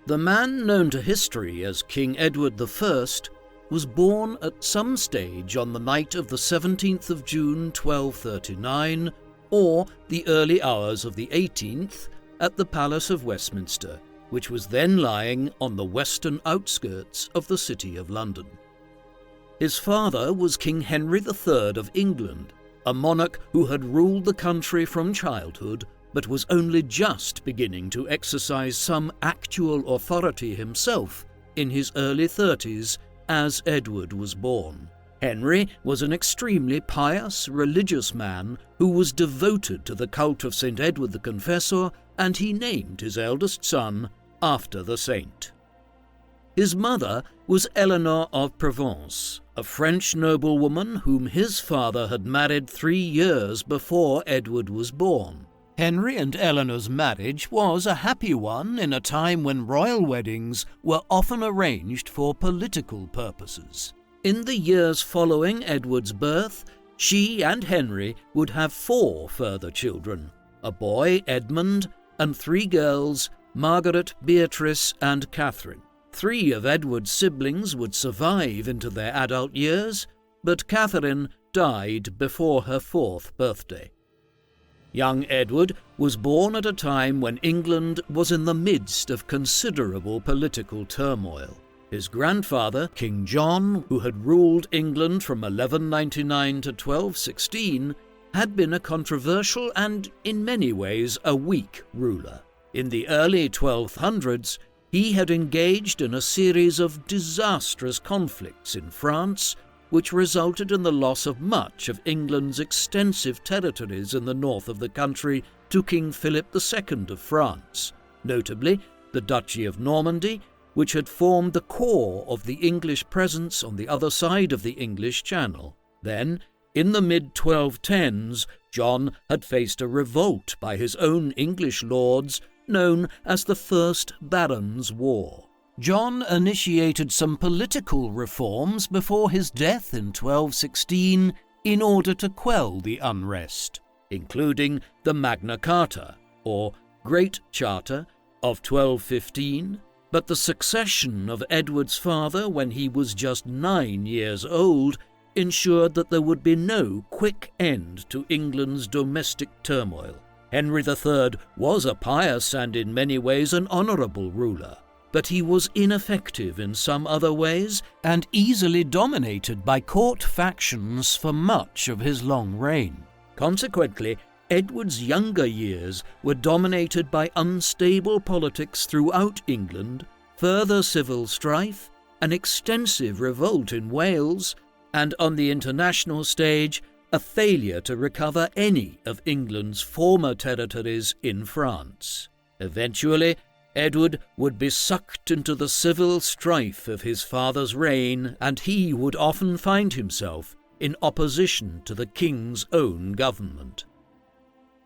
The man known to history as King Edward I was born at some stage on the night of the 17th of June 1239, or the early hours of the 18th, at the Palace of Westminster, which was then lying on the western outskirts of the City of London. His father was King Henry III of England, a monarch who had ruled the country from childhood, but was only just beginning to exercise some actual authority himself in his early 30s as Edward was born. Henry was an extremely pious, religious man who was devoted to the cult of St. Edward the Confessor, and he named his eldest son after the saint. His mother was Eleanor of Provence, a French noblewoman whom his father had married 3 years before Edward was born. Henry and Eleanor's marriage was a happy one in a time when royal weddings were often arranged for political purposes. In the years following Edward's birth, she and Henry would have 4 further children, a boy, Edmund, and 3 girls, Margaret, Beatrice, and Catherine. 3 of Edward's siblings would survive into their adult years, but Catherine died before her 4th birthday. Young Edward was born at a time when England was in the midst of considerable political turmoil. His grandfather, King John, who had ruled England from 1199 to 1216, had been a controversial and, in many ways, a weak ruler. In the early 1200s, he had engaged in a series of disastrous conflicts in France, which resulted in the loss of much of England's extensive territories in the north of the country to King Philip II of France, notably the Duchy of Normandy, which had formed the core of the English presence on the other side of the English Channel. Then, in the mid-1210s, John had faced a revolt by his own English lords, known as the First Barons' War. John initiated some political reforms before his death in 1216 in order to quell the unrest, including the Magna Carta, or Great Charter, of 1215, but the succession of Edward's father when he was just 9 years old ensured that there would be no quick end to England's domestic turmoil. Henry III was a pious and in many ways an honourable ruler, but he was ineffective in some other ways and easily dominated by court factions for much of his long reign. Consequently, Edward's younger years were dominated by unstable politics throughout England, further civil strife, an extensive revolt in Wales, and on the international stage, a failure to recover any of England's former territories in France. Eventually, Edward would be sucked into the civil strife of his father's reign, and he would often find himself in opposition to the king's own government.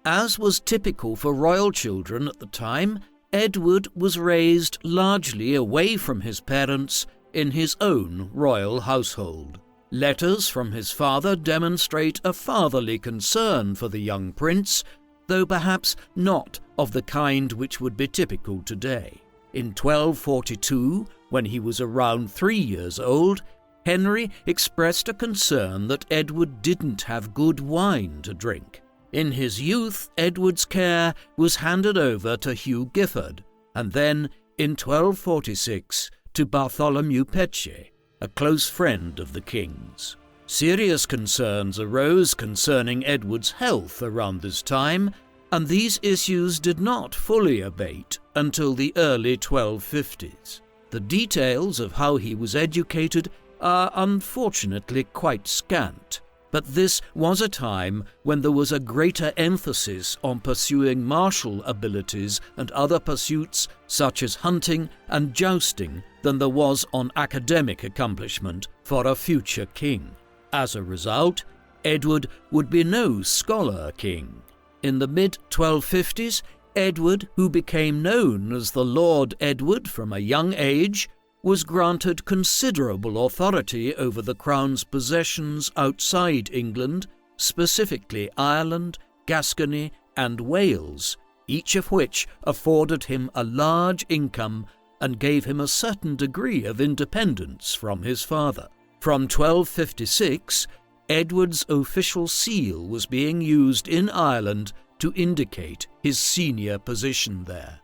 As was typical for royal children at the time, Edward was raised largely away from his parents in his own royal household. Letters from his father demonstrate a fatherly concern for the young prince, though perhaps not of the kind which would be typical today. In 1242, when he was around 3 years old, Henry expressed a concern that Edward didn't have good wine to drink. In his youth, Edward's care was handed over to Hugh Giffard, and then, in 1246, to Bartholomew Peche, a close friend of the king's. Serious concerns arose concerning Edward's health around this time, and these issues did not fully abate until the early 1250s. The details of how he was educated are unfortunately quite scant, but this was a time when there was a greater emphasis on pursuing martial abilities and other pursuits such as hunting and jousting than there was on academic accomplishment for a future king. As a result, Edward would be no scholar king. In the mid-1250s, Edward, who became known as the Lord Edward from a young age, was granted considerable authority over the Crown's possessions outside England, specifically Ireland, Gascony, and Wales, each of which afforded him a large income and gave him a certain degree of independence from his father. From 1256, Edward's official seal was being used in Ireland to indicate his senior position there.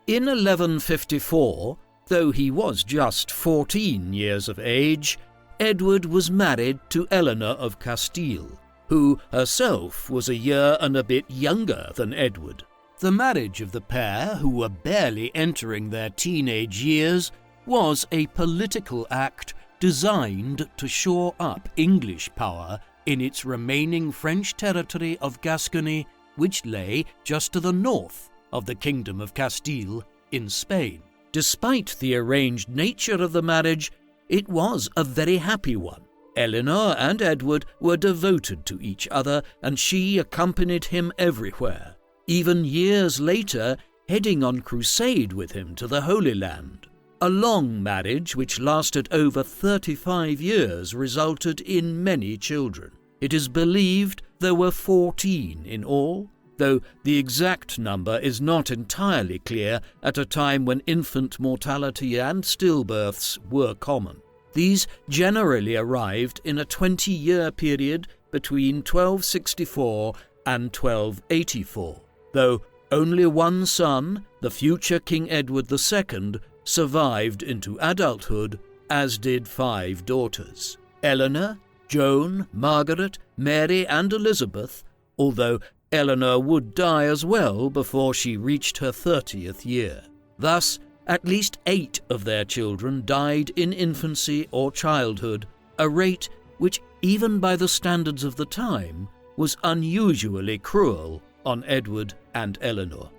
In 1154, though he was just 14 years of age, Edward was married to Eleanor of Castile, who herself was a year and a bit younger than Edward. The marriage of the pair, who were barely entering their teenage years, was a political act designed to shore up English power in its remaining French territory of Gascony, which lay just to the north of the Kingdom of Castile in Spain. Despite the arranged nature of the marriage, it was a very happy one. Eleanor and Edward were devoted to each other, and she accompanied him everywhere, even years later heading on crusade with him to the Holy Land. A long marriage which lasted over 35 years resulted in many children. It is believed there were 14 in all, though the exact number is not entirely clear at a time when infant mortality and stillbirths were common. These generally arrived in a 20-year period between 1264 and 1284, though only one son, the future King Edward II, survived into adulthood, as did 5 daughters: Eleanor, Joan, Margaret, Mary and Elizabeth, although Eleanor would die as well before she reached her 30th year. Thus, at least 8 of their children died in infancy or childhood, a rate which, even by the standards of the time, was unusually cruel on Edward and Eleanor.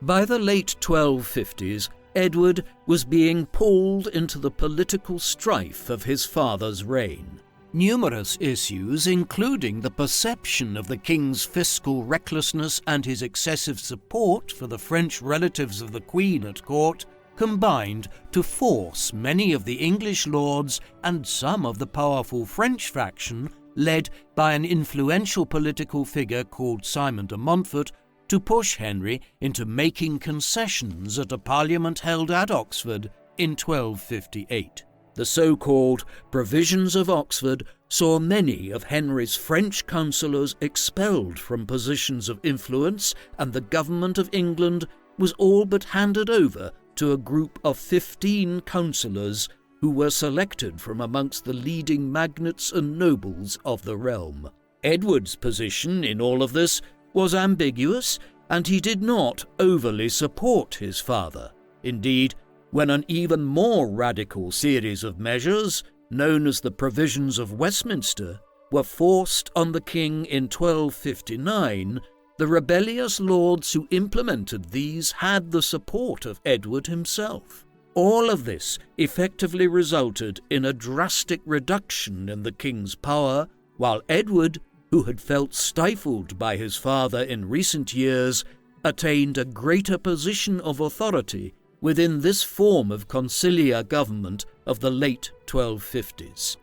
By the late 1250s, Edward was being pulled into the political strife of his father's reign. Numerous issues, including the perception of the king's fiscal recklessness and his excessive support for the French relatives of the Queen at court, combined to force many of the English lords and some of the powerful French faction, led by an influential political figure called Simon de Montfort, to push Henry into making concessions at a parliament held at Oxford in 1258. The so-called Provisions of Oxford saw many of Henry's French councillors expelled from positions of influence, and the government of England was all but handed over to a group of 15 councillors who were selected from amongst the leading magnates and nobles of the realm. Edward's position in all of this was ambiguous, and he did not overly support his father. Indeed, when an even more radical series of measures, known as the Provisions of Westminster, were forced on the king in 1259, the rebellious lords who implemented these had the support of Edward himself. All of this effectively resulted in a drastic reduction in the king's power, while Edward, who had felt stifled by his father in recent years, attained a greater position of authority within this form of conciliar government of the late 1250s.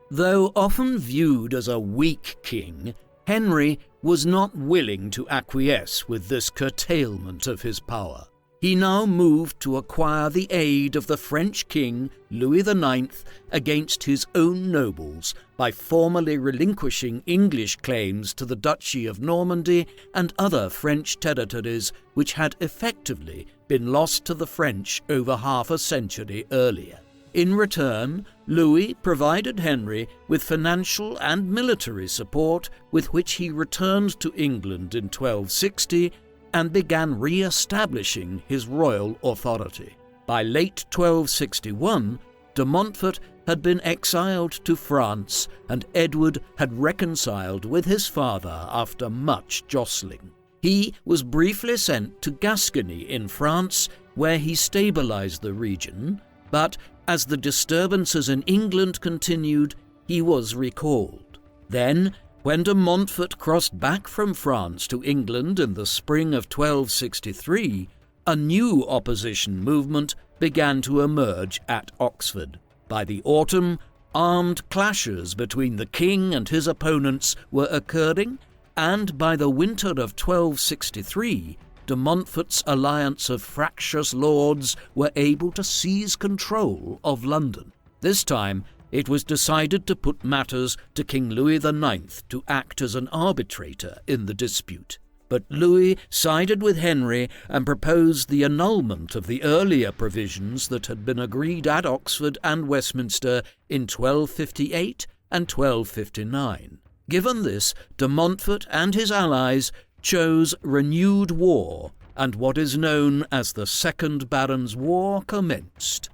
Though often viewed as a weak king, Henry was not willing to acquiesce with this curtailment of his power. He now moved to acquire the aid of the French king, Louis IX, against his own nobles by formally relinquishing English claims to the Duchy of Normandy and other French territories which had effectively been lost to the French over half a century earlier. In return, Louis provided Henry with financial and military support, with which he returned to England in 1260 and began re-establishing his royal authority. By late 1261, de Montfort had been exiled to France, and Edward had reconciled with his father after much jostling. He was briefly sent to Gascony in France, where he stabilized the region, but as the disturbances in England continued, he was recalled. Then, when de Montfort crossed back from France to England in the spring of 1263, a new opposition movement began to emerge at Oxford. By the autumn, armed clashes between the king and his opponents were occurring, and by the winter of 1263, de Montfort's alliance of fractious lords were able to seize control of London. This time, it was decided to put matters to King Louis IX to act as an arbitrator in the dispute. But Louis sided with Henry and proposed the annulment of the earlier provisions that had been agreed at Oxford and Westminster in 1258 and 1259. Given this, de Montfort and his allies chose renewed war, and what is known as the Second Barons' War commenced.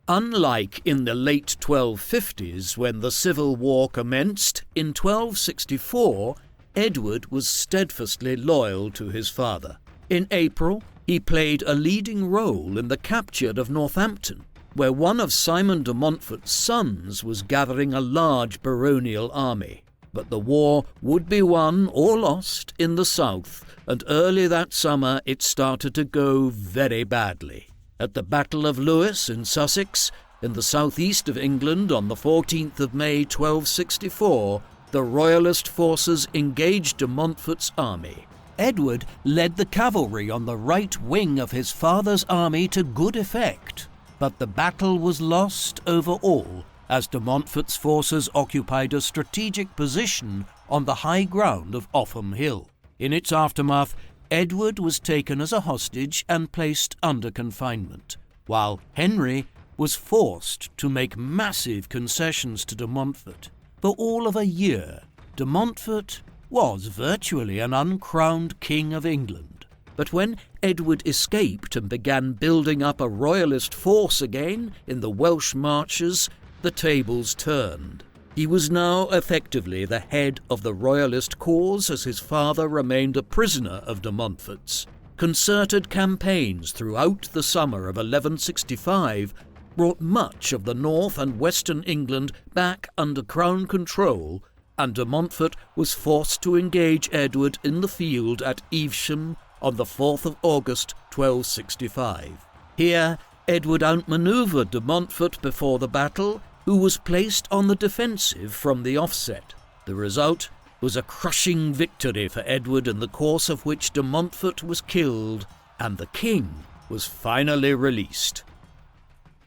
Unlike in the late 1250s, when the Civil War commenced, in 1264, Edward was steadfastly loyal to his father. In April, he played a leading role in the capture of Northampton, where one of Simon de Montfort's sons was gathering a large baronial army. But the war would be won or lost in the south, and early that summer it started to go very badly. At the Battle of Lewes in Sussex, in the southeast of England on the 14th of May 1264, the Royalist forces engaged de Montfort's army. Edward led the cavalry on the right wing of his father's army to good effect, but the battle was lost overall as de Montfort's forces occupied a strategic position on the high ground of Offham Hill. In its aftermath, Edward was taken as a hostage and placed under confinement, while Henry was forced to make massive concessions to de Montfort. For all of a year, de Montfort was virtually an uncrowned king of England. But when Edward escaped and began building up a royalist force again in the Welsh marches, the tables turned. He was now effectively the head of the royalist cause, as his father remained a prisoner of de Montfort's. Concerted campaigns throughout the summer of 1165 brought much of the north and western England back under crown control, and de Montfort was forced to engage Edward in the field at Evesham on the 4th of August 1265. Here, Edward outmanoeuvred de Montfort before the battle, who was placed on the defensive from the offset. The result was a crushing victory for Edward, in the course of which de Montfort was killed, and the king was finally released.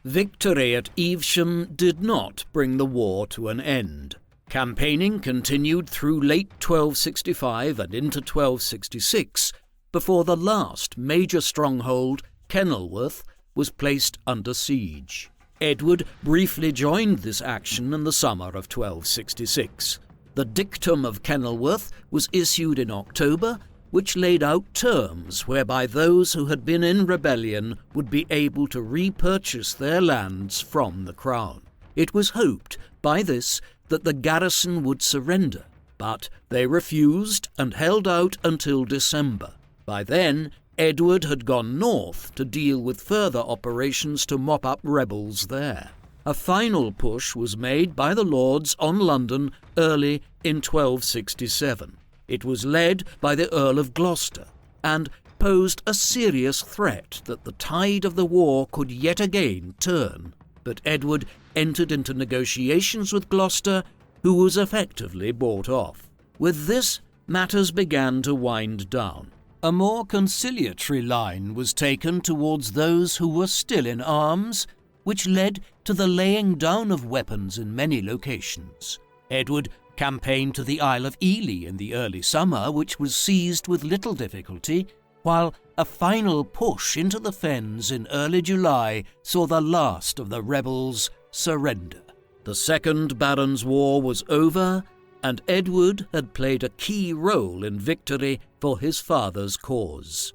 Victory at Evesham did not bring the war to an end. Campaigning continued through late 1265 and into 1266, before the last major stronghold, Kenilworth, was placed under siege. Edward briefly joined this action in the summer of 1266. The dictum of Kenilworth was issued in October, which laid out terms whereby those who had been in rebellion would be able to repurchase their lands from the crown. It was hoped by this that the garrison would surrender, but they refused and held out until December. By then, Edward had gone north to deal with further operations to mop up rebels there. A final push was made by the Lords on London early in 1267. It was led by the Earl of Gloucester, and posed a serious threat that the tide of the war could yet again turn. But Edward entered into negotiations with Gloucester, who was effectively bought off. With this, matters began to wind down. A more conciliatory line was taken towards those who were still in arms, which led to the laying down of weapons in many locations. Edward campaigned to the Isle of Ely in the early summer, which was seized with little difficulty, while a final push into the fens in early July saw the last of the rebels surrender. The Second Barons' War was over, and Edward had played a key role in victory for his father's cause.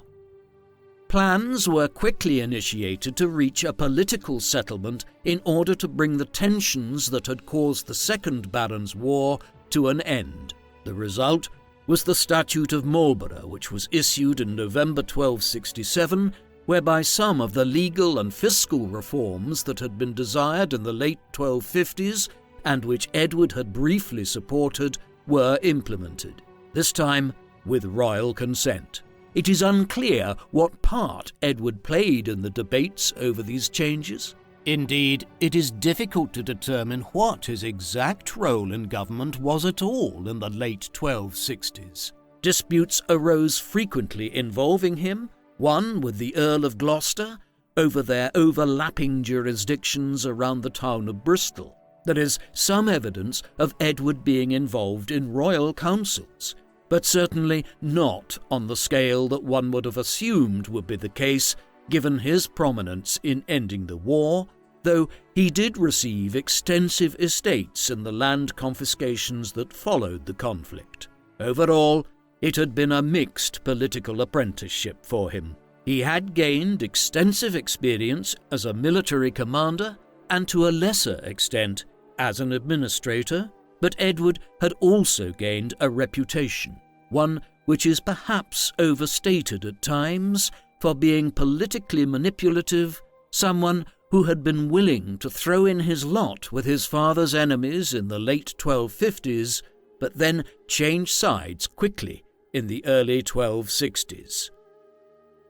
Plans were quickly initiated to reach a political settlement in order to bring the tensions that had caused the Second Barons' War to an end. The result was the Statute of Marlborough, which was issued in November 1267, whereby some of the legal and fiscal reforms that had been desired in the late 1250s and which Edward had briefly supported were implemented, this time with royal consent. It is unclear what part Edward played in the debates over these changes. Indeed, it is difficult to determine what his exact role in government was at all in the late 1260s. Disputes arose frequently involving him, one with the Earl of Gloucester, over their overlapping jurisdictions around the town of Bristol. There is some evidence of Edward being involved in royal councils, but certainly not on the scale that one would have assumed would be the case given his prominence in ending the war, though he did receive extensive estates in the land confiscations that followed the conflict. Overall, it had been a mixed political apprenticeship for him. He had gained extensive experience as a military commander and to a lesser extent as an administrator, but Edward had also gained a reputation, one which is perhaps overstated at times, for being politically manipulative, someone who had been willing to throw in his lot with his father's enemies in the late 1250s, but then change sides quickly in the early 1260s.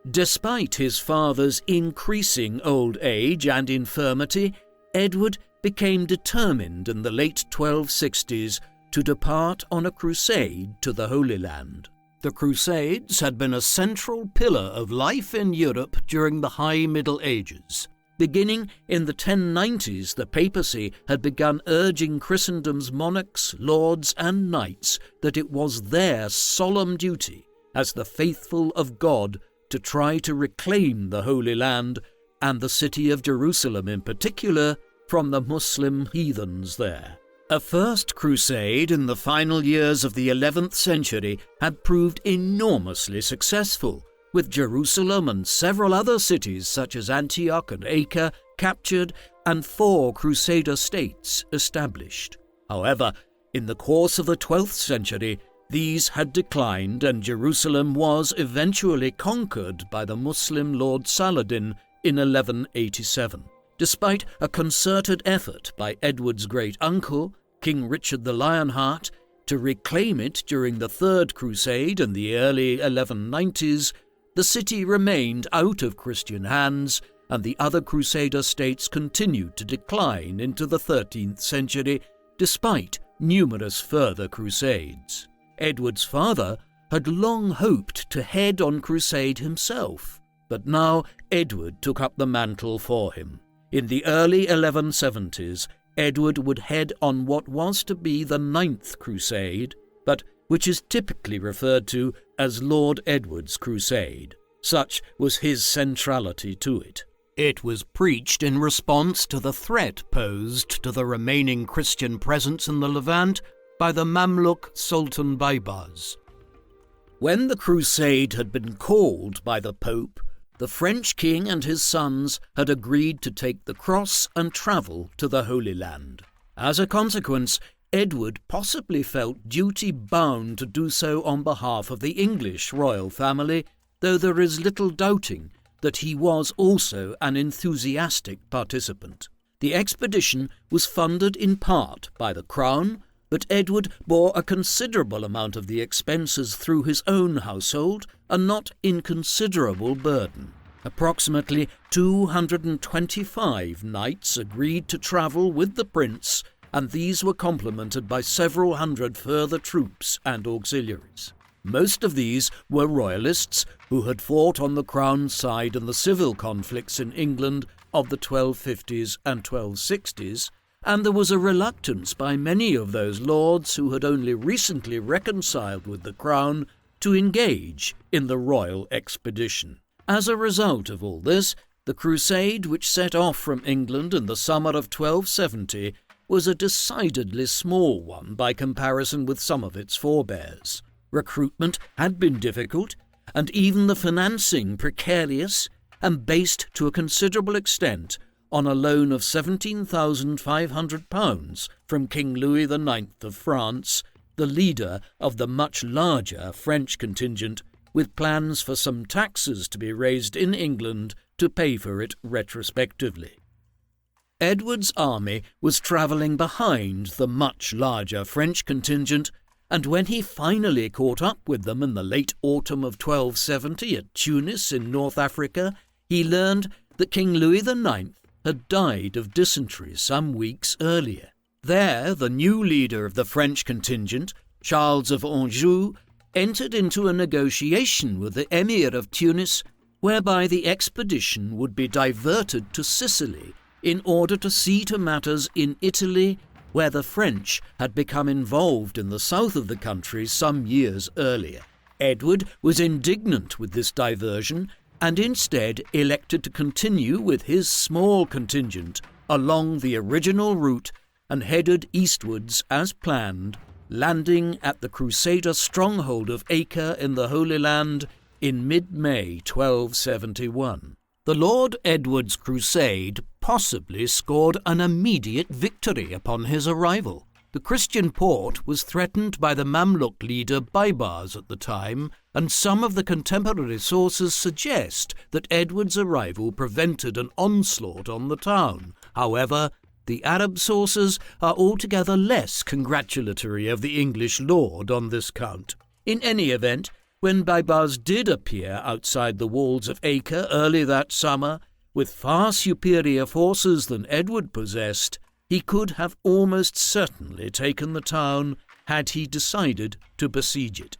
Despite his father's increasing old age and infirmity, Edward became determined in the late 1260s to depart on a crusade to the Holy Land. The Crusades had been a central pillar of life in Europe during the High Middle Ages. Beginning in the 1090s, the papacy had begun urging Christendom's monarchs, lords and knights that it was their solemn duty, as the faithful of God, to try to reclaim the Holy Land, and the city of Jerusalem in particular, from the Muslim heathens there. A first crusade in the final years of the 11th century had proved enormously successful, with Jerusalem and several other cities such as Antioch and Acre captured and 4 Crusader states established. However, in the course of the 12th century, these had declined and Jerusalem was eventually conquered by the Muslim Lord Saladin in 1187. Despite a concerted effort by Edward's great-uncle, King Richard the Lionheart, to reclaim it during the Third Crusade in the early 1190s, the city remained out of Christian hands, and the other Crusader states continued to decline into the 13th century, despite numerous further crusades. Edward's father had long hoped to head on crusade himself, but now Edward took up the mantle for him. In the early 1170s, Edward would head on what was to be the 9th Crusade, but which is typically referred to as Lord Edward's Crusade. Such was his centrality to it. It was preached in response to the threat posed to the remaining Christian presence in the Levant by the Mamluk Sultan Baybars. When the crusade had been called by the Pope, the French king and his sons had agreed to take the cross and travel to the Holy Land. As a consequence, Edward possibly felt duty-bound to do so on behalf of the English royal family, though there is little doubting that he was also an enthusiastic participant. The expedition was funded in part by the Crown, but Edward bore a considerable amount of the expenses through his own household, a not inconsiderable burden. Approximately 225 knights agreed to travel with the prince, and these were complemented by several hundred further troops and auxiliaries. Most of these were royalists who had fought on the Crown's side in the civil conflicts in England of the 1250s and 1260s, and there was a reluctance by many of those lords who had only recently reconciled with the Crown to engage in the royal expedition. As a result of all this, the crusade which set off from England in the summer of 1270 was a decidedly small one by comparison with some of its forebears. Recruitment had been difficult, and even the financing precarious, and based to a considerable extent on a loan of £17,500 from King Louis IX of France, the leader of the much larger French contingent, with plans for some taxes to be raised in England to pay for it retrospectively. Edward's army was travelling behind the much larger French contingent, and when he finally caught up with them in the late autumn of 1270 at Tunis in North Africa, he learned that King Louis IX had died of dysentery some weeks earlier. There, the new leader of the French contingent, Charles of Anjou, entered into a negotiation with the Emir of Tunis whereby the expedition would be diverted to Sicily in order to see to matters in Italy, where the French had become involved in the south of the country some years earlier. Edward was indignant with this diversion and instead elected to continue with his small contingent along the original route and headed eastwards as planned, landing at the Crusader stronghold of Acre in the Holy Land in mid-May 1271. The Lord Edward's crusade possibly scored an immediate victory upon his arrival. The Christian port was threatened by the Mamluk leader Baibars at the time, and some of the contemporary sources suggest that Edward's arrival prevented an onslaught on the town. However, the Arab sources are altogether less congratulatory of the English lord on this count. In any event, when Baibars did appear outside the walls of Acre early that summer, with far superior forces than Edward possessed, he could have almost certainly taken the town had he decided to besiege it.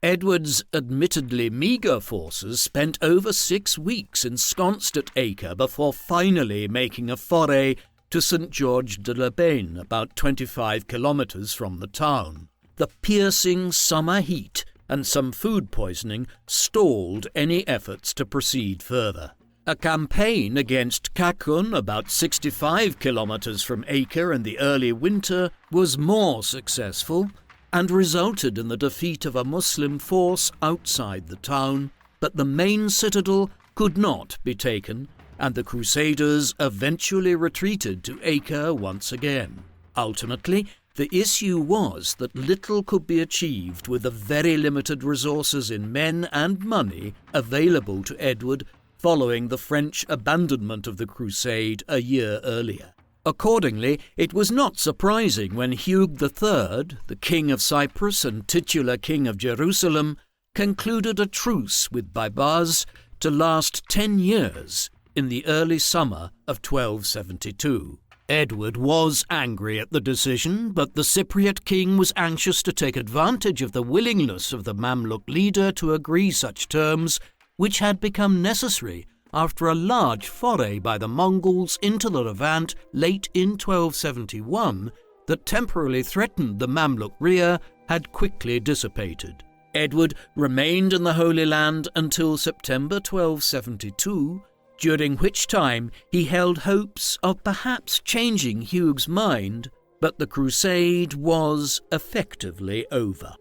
Edward's admittedly meagre forces spent over 6 weeks ensconced at Acre before finally making a foray to St. George de la Beyne, about 25 kilometres from the town. The piercing summer heat and some food poisoning stalled any efforts to proceed further. A campaign against Cacun, about 65 kilometres from Acre in the early winter, was more successful and resulted in the defeat of a Muslim force outside the town, but the main citadel could not be taken, and the Crusaders eventually retreated to Acre once again. Ultimately, the issue was that little could be achieved with the very limited resources in men and money available to Edward following the French abandonment of the Crusade a year earlier. Accordingly, it was not surprising when Hugh III, the King of Cyprus and titular King of Jerusalem, concluded a truce with Baibars to last 10 years in the early summer of 1272. Edward was angry at the decision, but the Cypriot king was anxious to take advantage of the willingness of the Mamluk leader to agree such terms, which had become necessary after a large foray by the Mongols into the Levant late in 1271 that temporarily threatened the Mamluk rear had quickly dissipated. Edward remained in the Holy Land until September 1272, during which time he held hopes of perhaps changing Hugh's mind, but the crusade was effectively over.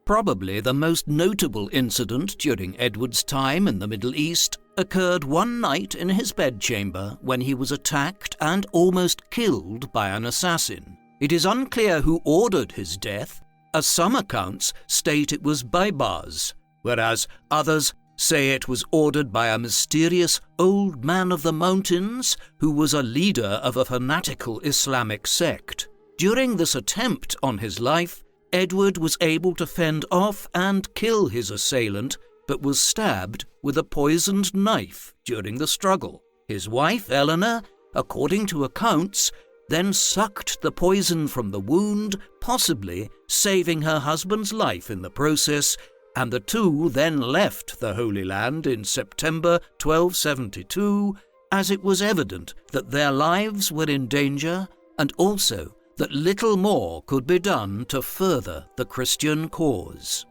Probably the most notable incident during Edward's time in the Middle East occurred one night in his bedchamber when he was attacked and almost killed by an assassin. It is unclear who ordered his death, as some accounts state it was Baibars, whereas others say it was ordered by a mysterious old man of the mountains who was a leader of a fanatical Islamic sect. During this attempt on his life, Edward was able to fend off and kill his assailant, but was stabbed with a poisoned knife during the struggle. His wife, Eleanor, according to accounts, then sucked the poison from the wound, possibly saving her husband's life in the process, and the two then left the Holy Land in September 1272, as it was evident that their lives were in danger and also that little more could be done to further the Christian cause.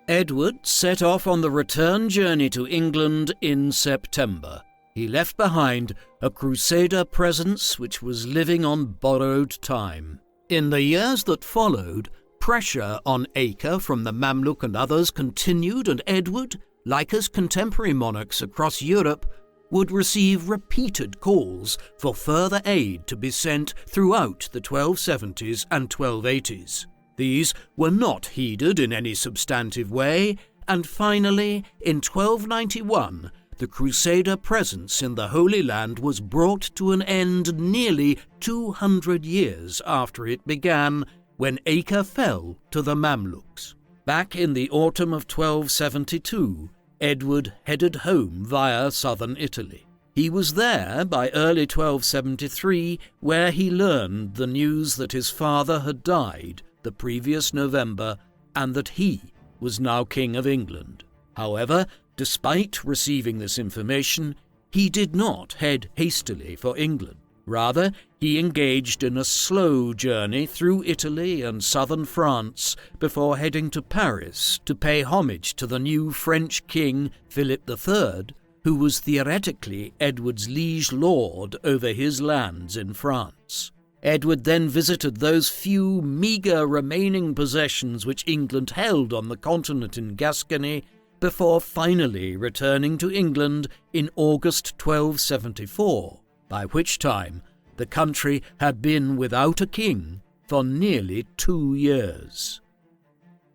Edward set off on the return journey to England in September. He left behind a Crusader presence which was living on borrowed time. In the years that followed, pressure on Acre from the Mamluk and others continued, and Edward, like his contemporary monarchs across Europe, would receive repeated calls for further aid to be sent throughout the 1270s and 1280s. These were not heeded in any substantive way, and finally, in 1291, the Crusader presence in the Holy Land was brought to an end nearly 200 years after it began, when Acre fell to the Mamluks. Back in the autumn of 1272, Edward headed home via southern Italy. He was there by early 1273, where he learned the news that his father had died the previous November and that he was now King of England. However, despite receiving this information, he did not head hastily for England. Rather, he engaged in a slow journey through Italy and southern France before heading to Paris to pay homage to the new French king Philip III, who was theoretically Edward's liege lord over his lands in France. Edward then visited those few meagre remaining possessions which England held on the continent in Gascony before finally returning to England in August 1274, by which time the country had been without a king for nearly 2 years.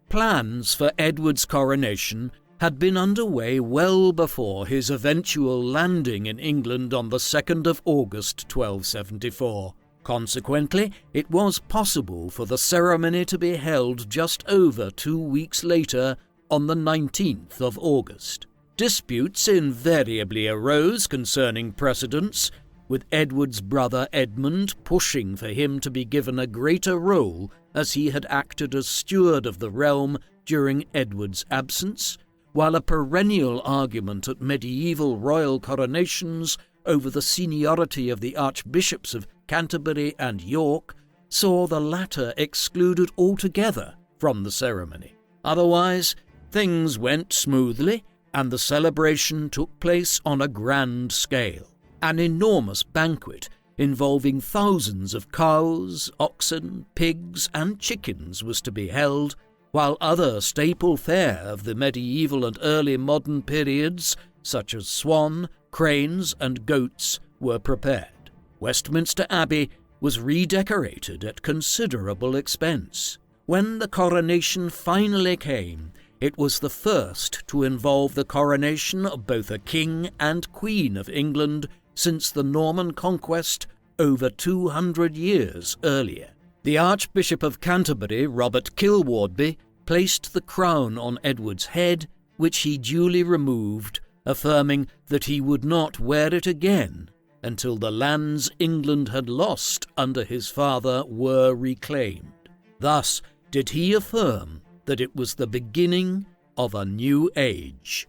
Plans for Edward's coronation had been underway well before his eventual landing in England on the 2nd of August 1274. Consequently, it was possible for the ceremony to be held just over 2 weeks later, on the 19th of August. Disputes invariably arose concerning precedence, with Edward's brother Edmund pushing for him to be given a greater role as he had acted as steward of the realm during Edward's absence, while a perennial argument at medieval royal coronations over the seniority of the Archbishops of Canterbury and York saw the latter excluded altogether from the ceremony. Otherwise, things went smoothly, and the celebration took place on a grand scale. An enormous banquet involving thousands of cows, oxen, pigs, and chickens was to be held, while other staple fare of the medieval and early modern periods, such as swan, cranes, and goats, were prepared. Westminster Abbey was redecorated at considerable expense. When the coronation finally came, it was the first to involve the coronation of both a king and queen of England since the Norman conquest over 200 years earlier. The Archbishop of Canterbury, Robert Kilwardby, placed the crown on Edward's head, which he duly removed, affirming that he would not wear it again until the lands England had lost under his father were reclaimed. Thus did he affirm that it was the beginning of a new age.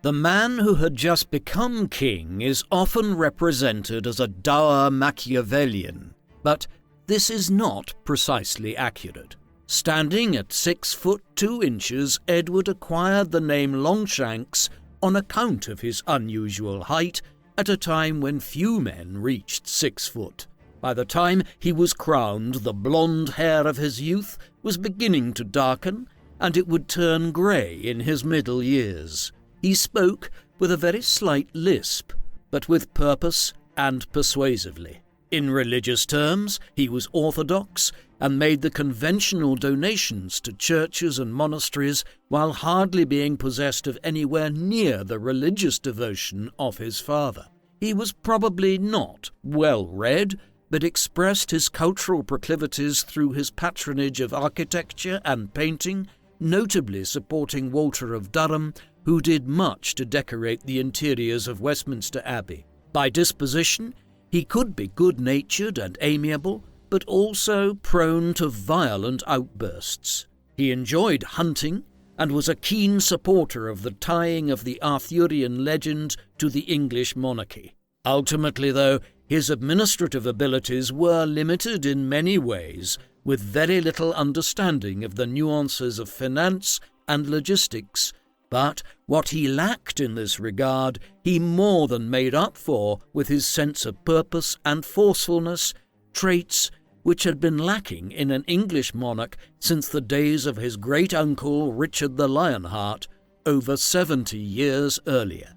The man who had just become king is often represented as a dour Machiavellian, but this is not precisely accurate. Standing at 6 foot 2 inches, Edward acquired the name Longshanks on account of his unusual height at a time when few men reached 6 foot. By the time he was crowned, the blonde hair of his youth was beginning to darken, and it would turn grey in his middle years. He spoke with a very slight lisp, but with purpose and persuasively. In religious terms, he was orthodox and made the conventional donations to churches and monasteries while hardly being possessed of anywhere near the religious devotion of his father. He was probably not well read, but expressed his cultural proclivities through his patronage of architecture and painting, notably supporting Walter of Durham, who did much to decorate the interiors of Westminster Abbey. By disposition, he could be good-natured and amiable, but also prone to violent outbursts. He enjoyed hunting and was a keen supporter of the tying of the Arthurian legend to the English monarchy. Ultimately, though, his administrative abilities were limited in many ways, with very little understanding of the nuances of finance and logistics, but what he lacked in this regard he more than made up for with his sense of purpose and forcefulness, traits which had been lacking in an English monarch since the days of his great-uncle Richard the Lionheart over 70 years earlier.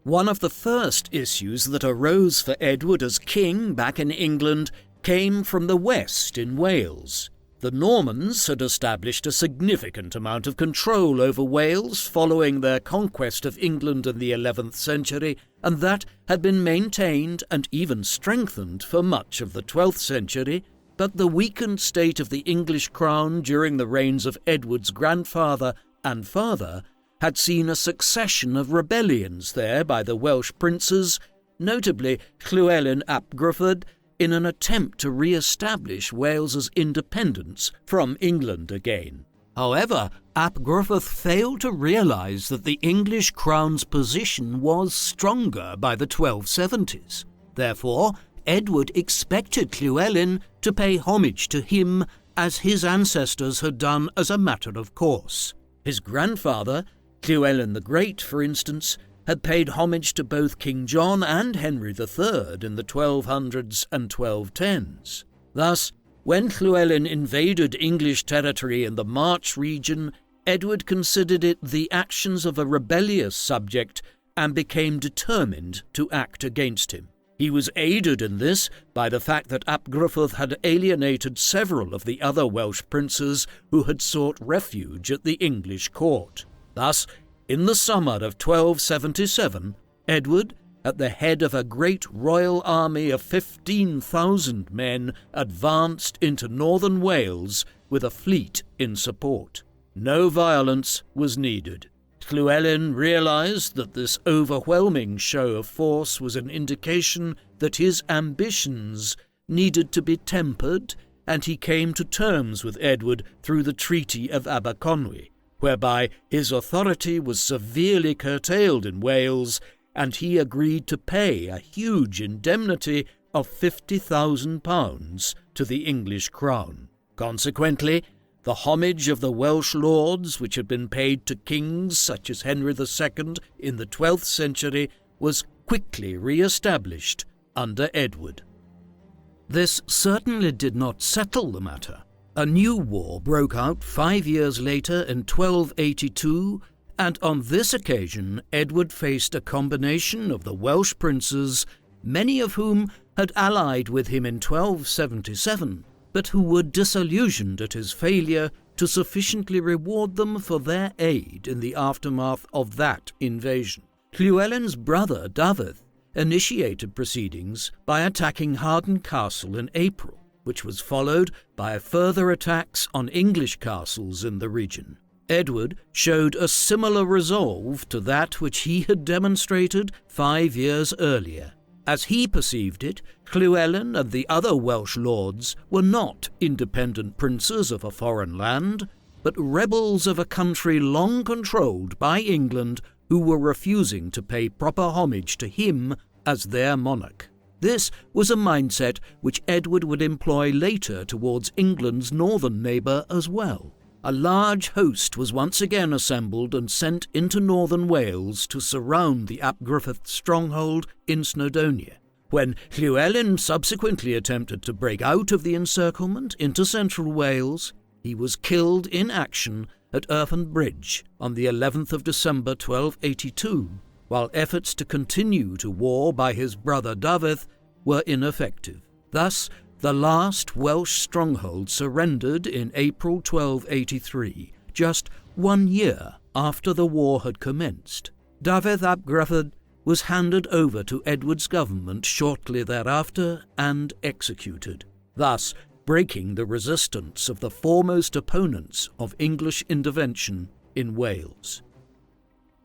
One of the first issues that arose for Edward as king back in England came from the west in Wales. The Normans had established a significant amount of control over Wales following their conquest of England in the 11th century, and that had been maintained and even strengthened for much of the 12th century, but the weakened state of the English crown during the reigns of Edward's grandfather and father had seen a succession of rebellions there by the Welsh princes, notably Llywelyn ap Gruffydd, in an attempt to re-establish Wales's independence from England again. However, ap Gruffydd failed to realise that the English crown's position was stronger by the 1270s. Therefore, Edward expected Llywelyn to pay homage to him as his ancestors had done as a matter of course. His grandfather, Llywelyn the Great, for instance, had paid homage to both King John and Henry III in the 1200s and 1210s. Thus, when Llywelyn invaded English territory in the March region, Edward considered it the actions of a rebellious subject and became determined to act against him. He was aided in this by the fact that ap Gruffydd had alienated several of the other Welsh princes who had sought refuge at the English court. Thus, in the summer of 1277, Edward, at the head of a great royal army of 15,000 men, advanced into northern Wales with a fleet in support. No violence was needed. Llywelyn realised that this overwhelming show of force was an indication that his ambitions needed to be tempered, and he came to terms with Edward through the Treaty of Aberconwy, whereby his authority was severely curtailed in Wales, and he agreed to pay a huge indemnity of £50,000 to the English crown. Consequently, the homage of the Welsh lords, which had been paid to kings such as Henry II in the 12th century, was quickly re-established under Edward. This certainly did not settle the matter. A new war broke out 5 years later in 1282, and on this occasion Edward faced a combination of the Welsh princes, many of whom had allied with him in 1277, but who were disillusioned at his failure to sufficiently reward them for their aid in the aftermath of that invasion. Llywelyn's brother Dafydd initiated proceedings by attacking Harden Castle in April, which was followed by further attacks on English castles in the region. Edward showed a similar resolve to that which he had demonstrated 5 years earlier. As he perceived it, Llywelyn and the other Welsh lords were not independent princes of a foreign land, but rebels of a country long controlled by England who were refusing to pay proper homage to him as their monarch. This was a mindset which Edward would employ later towards England's northern neighbour as well. A large host was once again assembled and sent into northern Wales to surround the ap Gruffydd stronghold in Snowdonia. When Llywelyn subsequently attempted to break out of the encirclement into central Wales, he was killed in action at Irfan Bridge on the 11th of December 1282, while efforts to continue to war by his brother Dafydd were ineffective. Thus, the last Welsh stronghold surrendered in April 1283, just 1 year after the war had commenced. Dafydd ap Gruffydd was handed over to Edward's government shortly thereafter and executed, thus breaking the resistance of the foremost opponents of English intervention in Wales.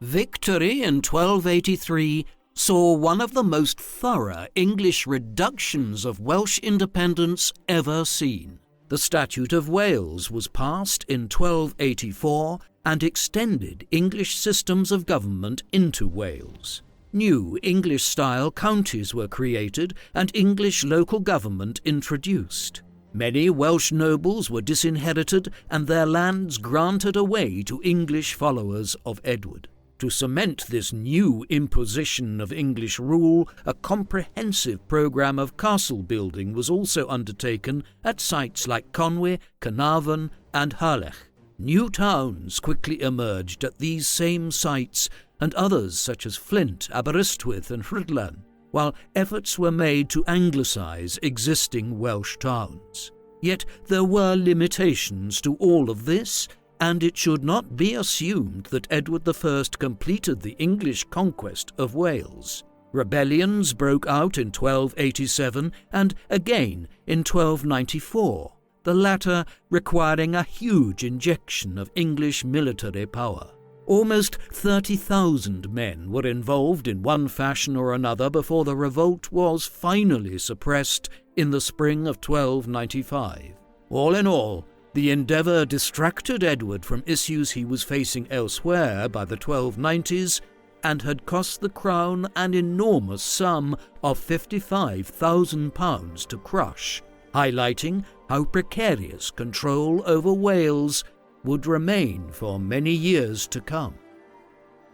Victory in 1283 saw one of the most thorough English reductions of Welsh independence ever seen. The Statute of Wales was passed in 1284 and extended English systems of government into Wales. New English-style counties were created and English local government introduced. Many Welsh nobles were disinherited and their lands granted away to English followers of Edward. To cement this new imposition of English rule, a comprehensive programme of castle building was also undertaken at sites like Conwy, Caernarfon and Harlech. New towns quickly emerged at these same sites, and others such as Flint, Aberystwyth and Rhuddlan, while efforts were made to anglicise existing Welsh towns. Yet there were limitations to all of this, and it should not be assumed that Edward I completed the English conquest of Wales. Rebellions broke out in 1287 and again in 1294, the latter requiring a huge injection of English military power. Almost 30,000 men were involved in one fashion or another before the revolt was finally suppressed in the spring of 1295. All in all, The endeavour distracted Edward from issues he was facing elsewhere by the 1290s and had cost the Crown an enormous sum of £55,000 to crush, highlighting how precarious control over Wales would remain for many years to come.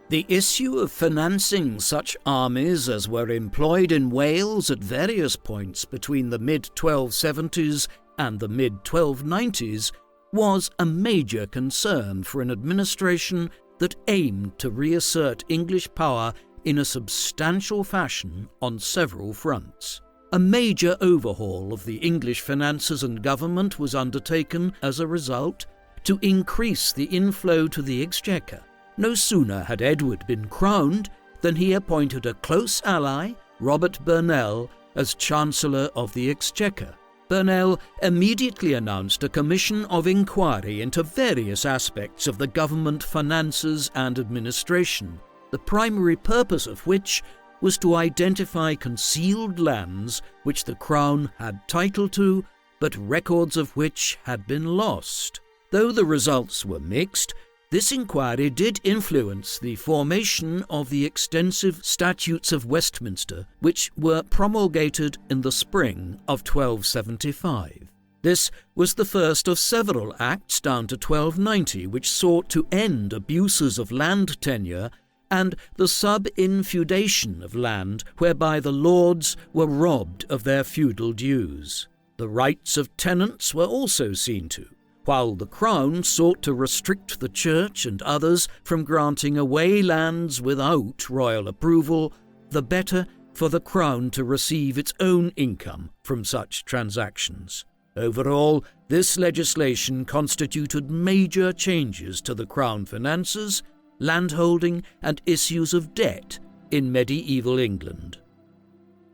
The issue of financing such armies as were employed in Wales at various points between the mid-1270s and the mid-1290s was a major concern for an administration that aimed to reassert English power in a substantial fashion on several fronts. A major overhaul of the English finances and government was undertaken as a result to increase the inflow to the Exchequer. No sooner had Edward been crowned than he appointed a close ally, Robert Burnell, as Chancellor of the Exchequer. Burnell immediately announced a commission of inquiry into various aspects of the government finances and administration, the primary purpose of which was to identify concealed lands which the Crown had title to, but records of which had been lost. Though the results were mixed, this inquiry did influence the formation of the extensive Statutes of Westminster, which were promulgated in the spring of 1275. This was the first of several acts down to 1290 which sought to end abuses of land tenure and the sub-infeudation of land whereby the lords were robbed of their feudal dues. The rights of tenants were also seen to, while the Crown sought to restrict the Church and others from granting away lands without royal approval, the better for the Crown to receive its own income from such transactions. Overall, this legislation constituted major changes to the Crown finances, landholding, and issues of debt in medieval England.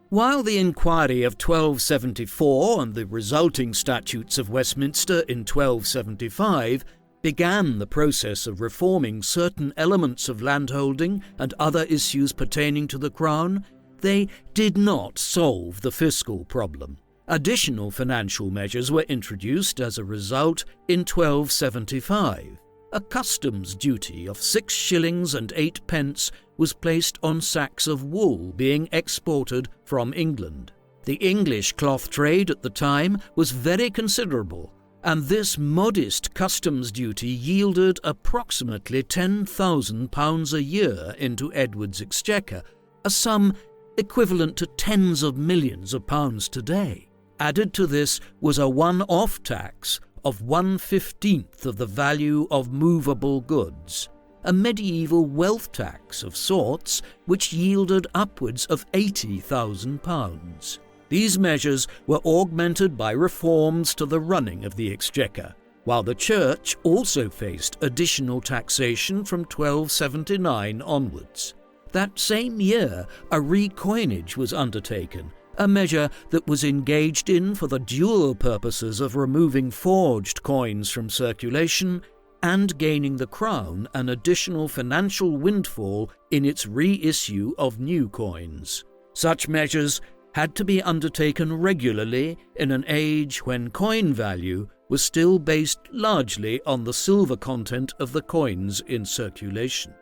While the inquiry of 1274 and the resulting Statutes of Westminster in 1275 began the process of reforming certain elements of landholding and other issues pertaining to the Crown, they did not solve the fiscal problem. Additional financial measures were introduced as a result in 1275. A customs duty of 6 shillings and 8 pence was placed on sacks of wool being exported from England. The English cloth trade at the time was very considerable, and this modest customs duty yielded approximately £10,000 a year into Edward's exchequer, a sum equivalent to tens of millions of pounds today. Added to this was a one-off tax of 1/15 of the value of movable goods, a medieval wealth tax of sorts which yielded upwards of £80,000. These measures were augmented by reforms to the running of the exchequer, while the Church also faced additional taxation from 1279 onwards. That same year, a recoinage was undertaken, a measure that was engaged in for the dual purposes of removing forged coins from circulation and gaining the Crown an additional financial windfall in its reissue of new coins. Such measures had to be undertaken regularly in an age when coin value was still based largely on the silver content of the coins in circulation.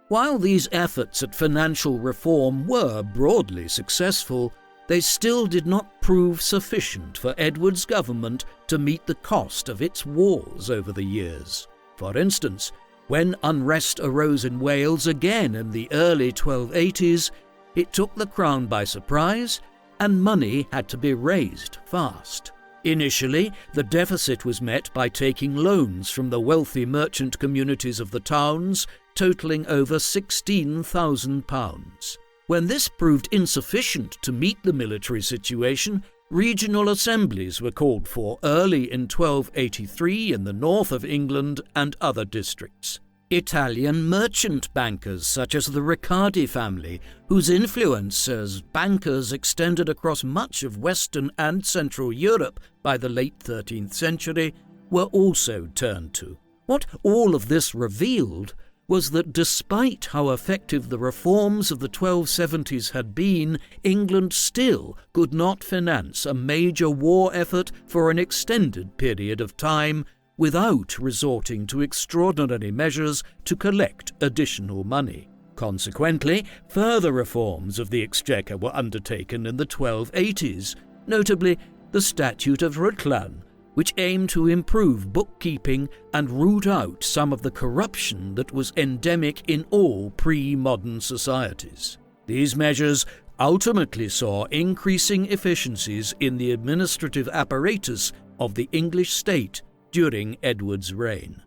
While these efforts at financial reform were broadly successful, they still did not prove sufficient for Edward's government to meet the cost of its wars over the years. For instance, when unrest arose in Wales again in the early 1280s, it took the Crown by surprise, and money had to be raised fast. Initially, the deficit was met by taking loans from the wealthy merchant communities of the towns, totalling over £16,000. When this proved insufficient to meet the military situation, regional assemblies were called for early in 1283 in the north of England and other districts. Italian merchant bankers such as the Riccardi family, whose influence as bankers extended across much of Western and Central Europe by the late 13th century, were also turned to. What all of this revealed was that despite how effective the reforms of the 1270s had been, England still could not finance a major war effort for an extended period of time without resorting to extraordinary measures to collect additional money. Consequently, further reforms of the Exchequer were undertaken in the 1280s, notably the Statute of Rhuddlan, which aimed to improve bookkeeping and root out some of the corruption that was endemic in all pre-modern societies. These measures ultimately saw increasing efficiencies in the administrative apparatus of the English state during Edward's reign.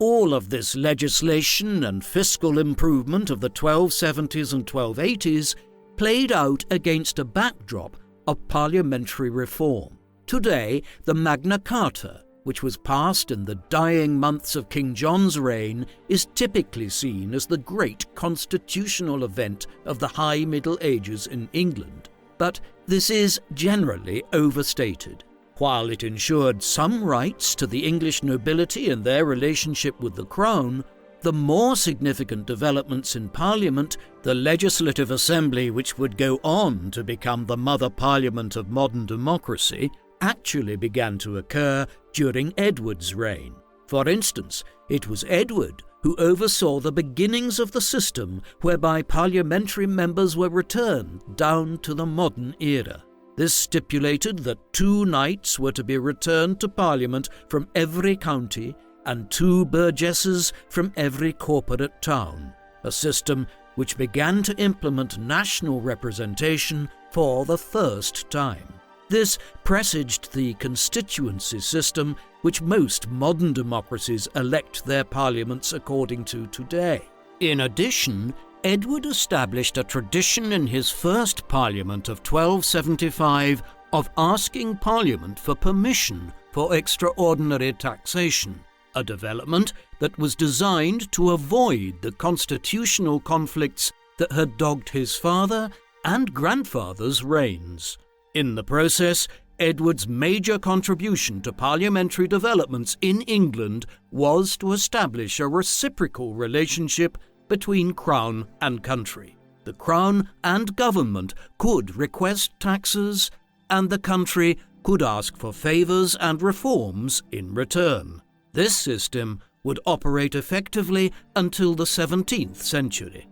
All of this legislation and fiscal improvement of the 1270s and 1280s played out against a backdrop of parliamentary reform. Today, the Magna Carta, which was passed in the dying months of King John's reign, is typically seen as the great constitutional event of the High Middle Ages in England. But this is generally overstated. While it ensured some rights to the English nobility and their relationship with the Crown, the more significant developments in Parliament, the Legislative Assembly, which would go on to become the mother parliament of modern democracy, actually began to occur during Edward's reign. For instance, it was Edward who oversaw the beginnings of the system whereby parliamentary members were returned down to the modern era. This stipulated that 2 knights were to be returned to Parliament from every county and 2 burgesses from every corporate town, a system which began to implement national representation for the first time. This presaged the constituency system which most modern democracies elect their parliaments according to today. In addition, Edward established a tradition in his first Parliament of 1275 of asking Parliament for permission for extraordinary taxation, a development that was designed to avoid the constitutional conflicts that had dogged his father and grandfather's reigns. In the process, Edward's major contribution to parliamentary developments in England was to establish a reciprocal relationship between Crown and country. The Crown and government could request taxes, and the country could ask for favours and reforms in return. This system would operate effectively until the 17th century.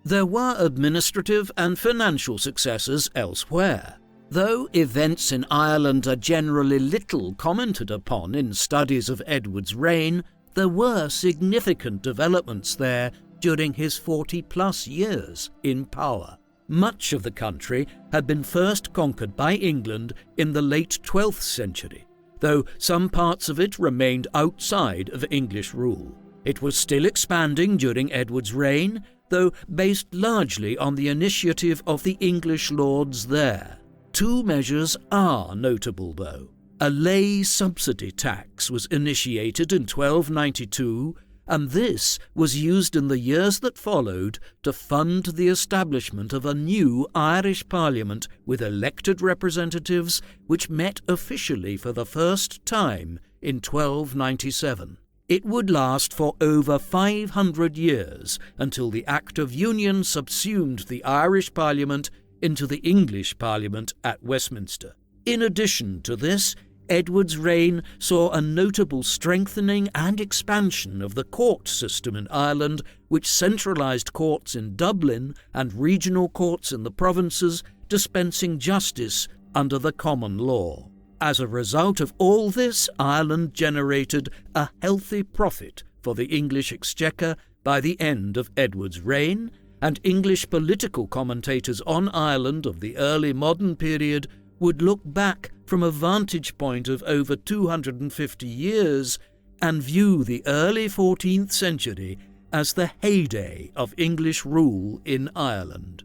There were administrative and financial successes elsewhere. Though events in Ireland are generally little commented upon in studies of Edward's reign, there were significant developments there during his 40-plus years in power. Much of the country had been first conquered by England in the late 12th century, though some parts of it remained outside of English rule. It was still expanding during Edward's reign, though based largely on the initiative of the English lords there. 2 measures are notable, though. A lay subsidy tax was initiated in 1292, and this was used in the years that followed to fund the establishment of a new Irish Parliament with elected representatives which met officially for the first time in 1297. It would last for over 500 years until the Act of Union subsumed the Irish Parliament into the English Parliament at Westminster. In addition to this, Edward's reign saw a notable strengthening and expansion of the court system in Ireland, which centralised courts in Dublin and regional courts in the provinces, dispensing justice under the common law. As a result of all this, Ireland generated a healthy profit for the English Exchequer by the end of Edward's reign, and English political commentators on Ireland of the early modern period would look back from a vantage point of over 250 years and view the early 14th century as the heyday of English rule in Ireland.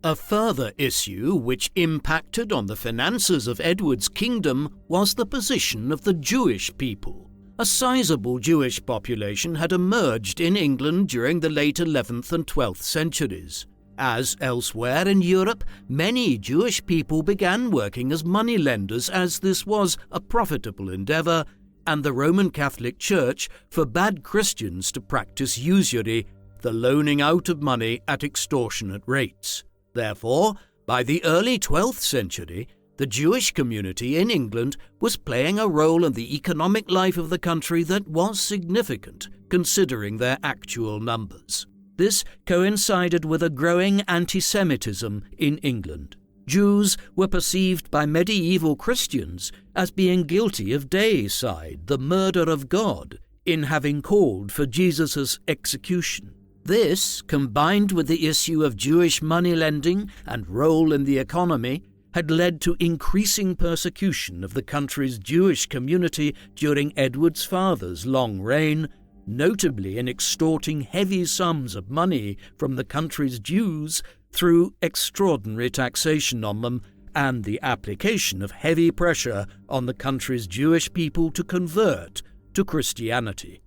A further issue which impacted on the finances of Edward's kingdom was the position of the Jewish people. A sizable Jewish population had emerged in England during the late 11th and 12th centuries. As elsewhere in Europe, many Jewish people began working as moneylenders as this was a profitable endeavour, and the Roman Catholic Church forbade Christians to practice usury, the loaning out of money at extortionate rates. Therefore, by the early 12th century, the Jewish community in England was playing a role in the economic life of the country that was significant, considering their actual numbers. This coincided with a growing anti-Semitism in England. Jews were perceived by medieval Christians as being guilty of deicide, the murder of God, in having called for Jesus' execution. This, combined with the issue of Jewish money-lending and role in the economy, had led to increasing persecution of the country's Jewish community during Edward's father's long reign, notably in extorting heavy sums of money from the country's Jews through extraordinary taxation on them and the application of heavy pressure on the country's Jewish people to convert to Christianity.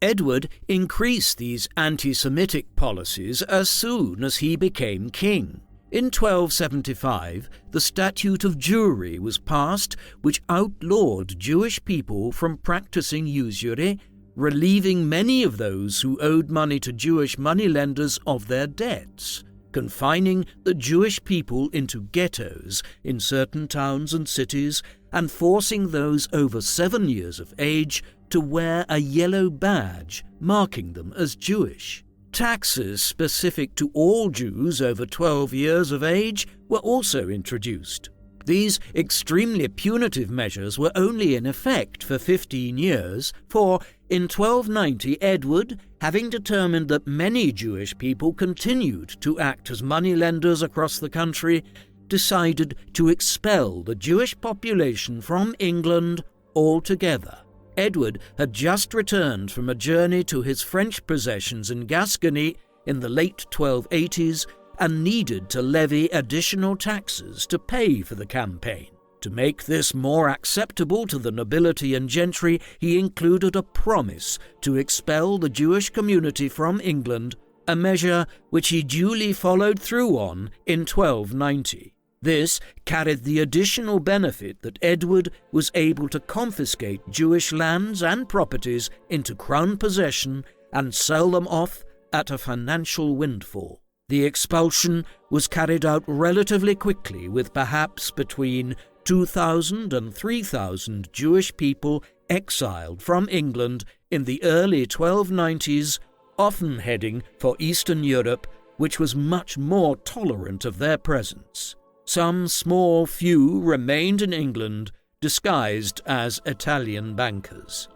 Edward increased these anti-Semitic policies as soon as he became king. In 1275, the Statute of Jewry was passed, which outlawed Jewish people from practicing usury, relieving many of those who owed money to Jewish moneylenders of their debts, confining the Jewish people into ghettos in certain towns and cities, and forcing those over 7 years of age to wear a yellow badge marking them as Jewish. Taxes specific to all Jews over 12 years of age were also introduced. These extremely punitive measures were only in effect for 15 years, for in 1290 Edward, having determined that many Jewish people continued to act as moneylenders across the country, decided to expel the Jewish population from England altogether. Edward had just returned from a journey to his French possessions in Gascony in the late 1280s and needed to levy additional taxes to pay for the campaign. To make this more acceptable to the nobility and gentry, he included a promise to expel the Jewish community from England, a measure which he duly followed through on in 1290. This carried the additional benefit that Edward was able to confiscate Jewish lands and properties into crown possession and sell them off at a financial windfall. The expulsion was carried out relatively quickly, with perhaps between 2,000 and 3,000 Jewish people exiled from England in the early 1290s, often heading for Eastern Europe, which was much more tolerant of their presence. Some small few remained in England, disguised as Italian bankers.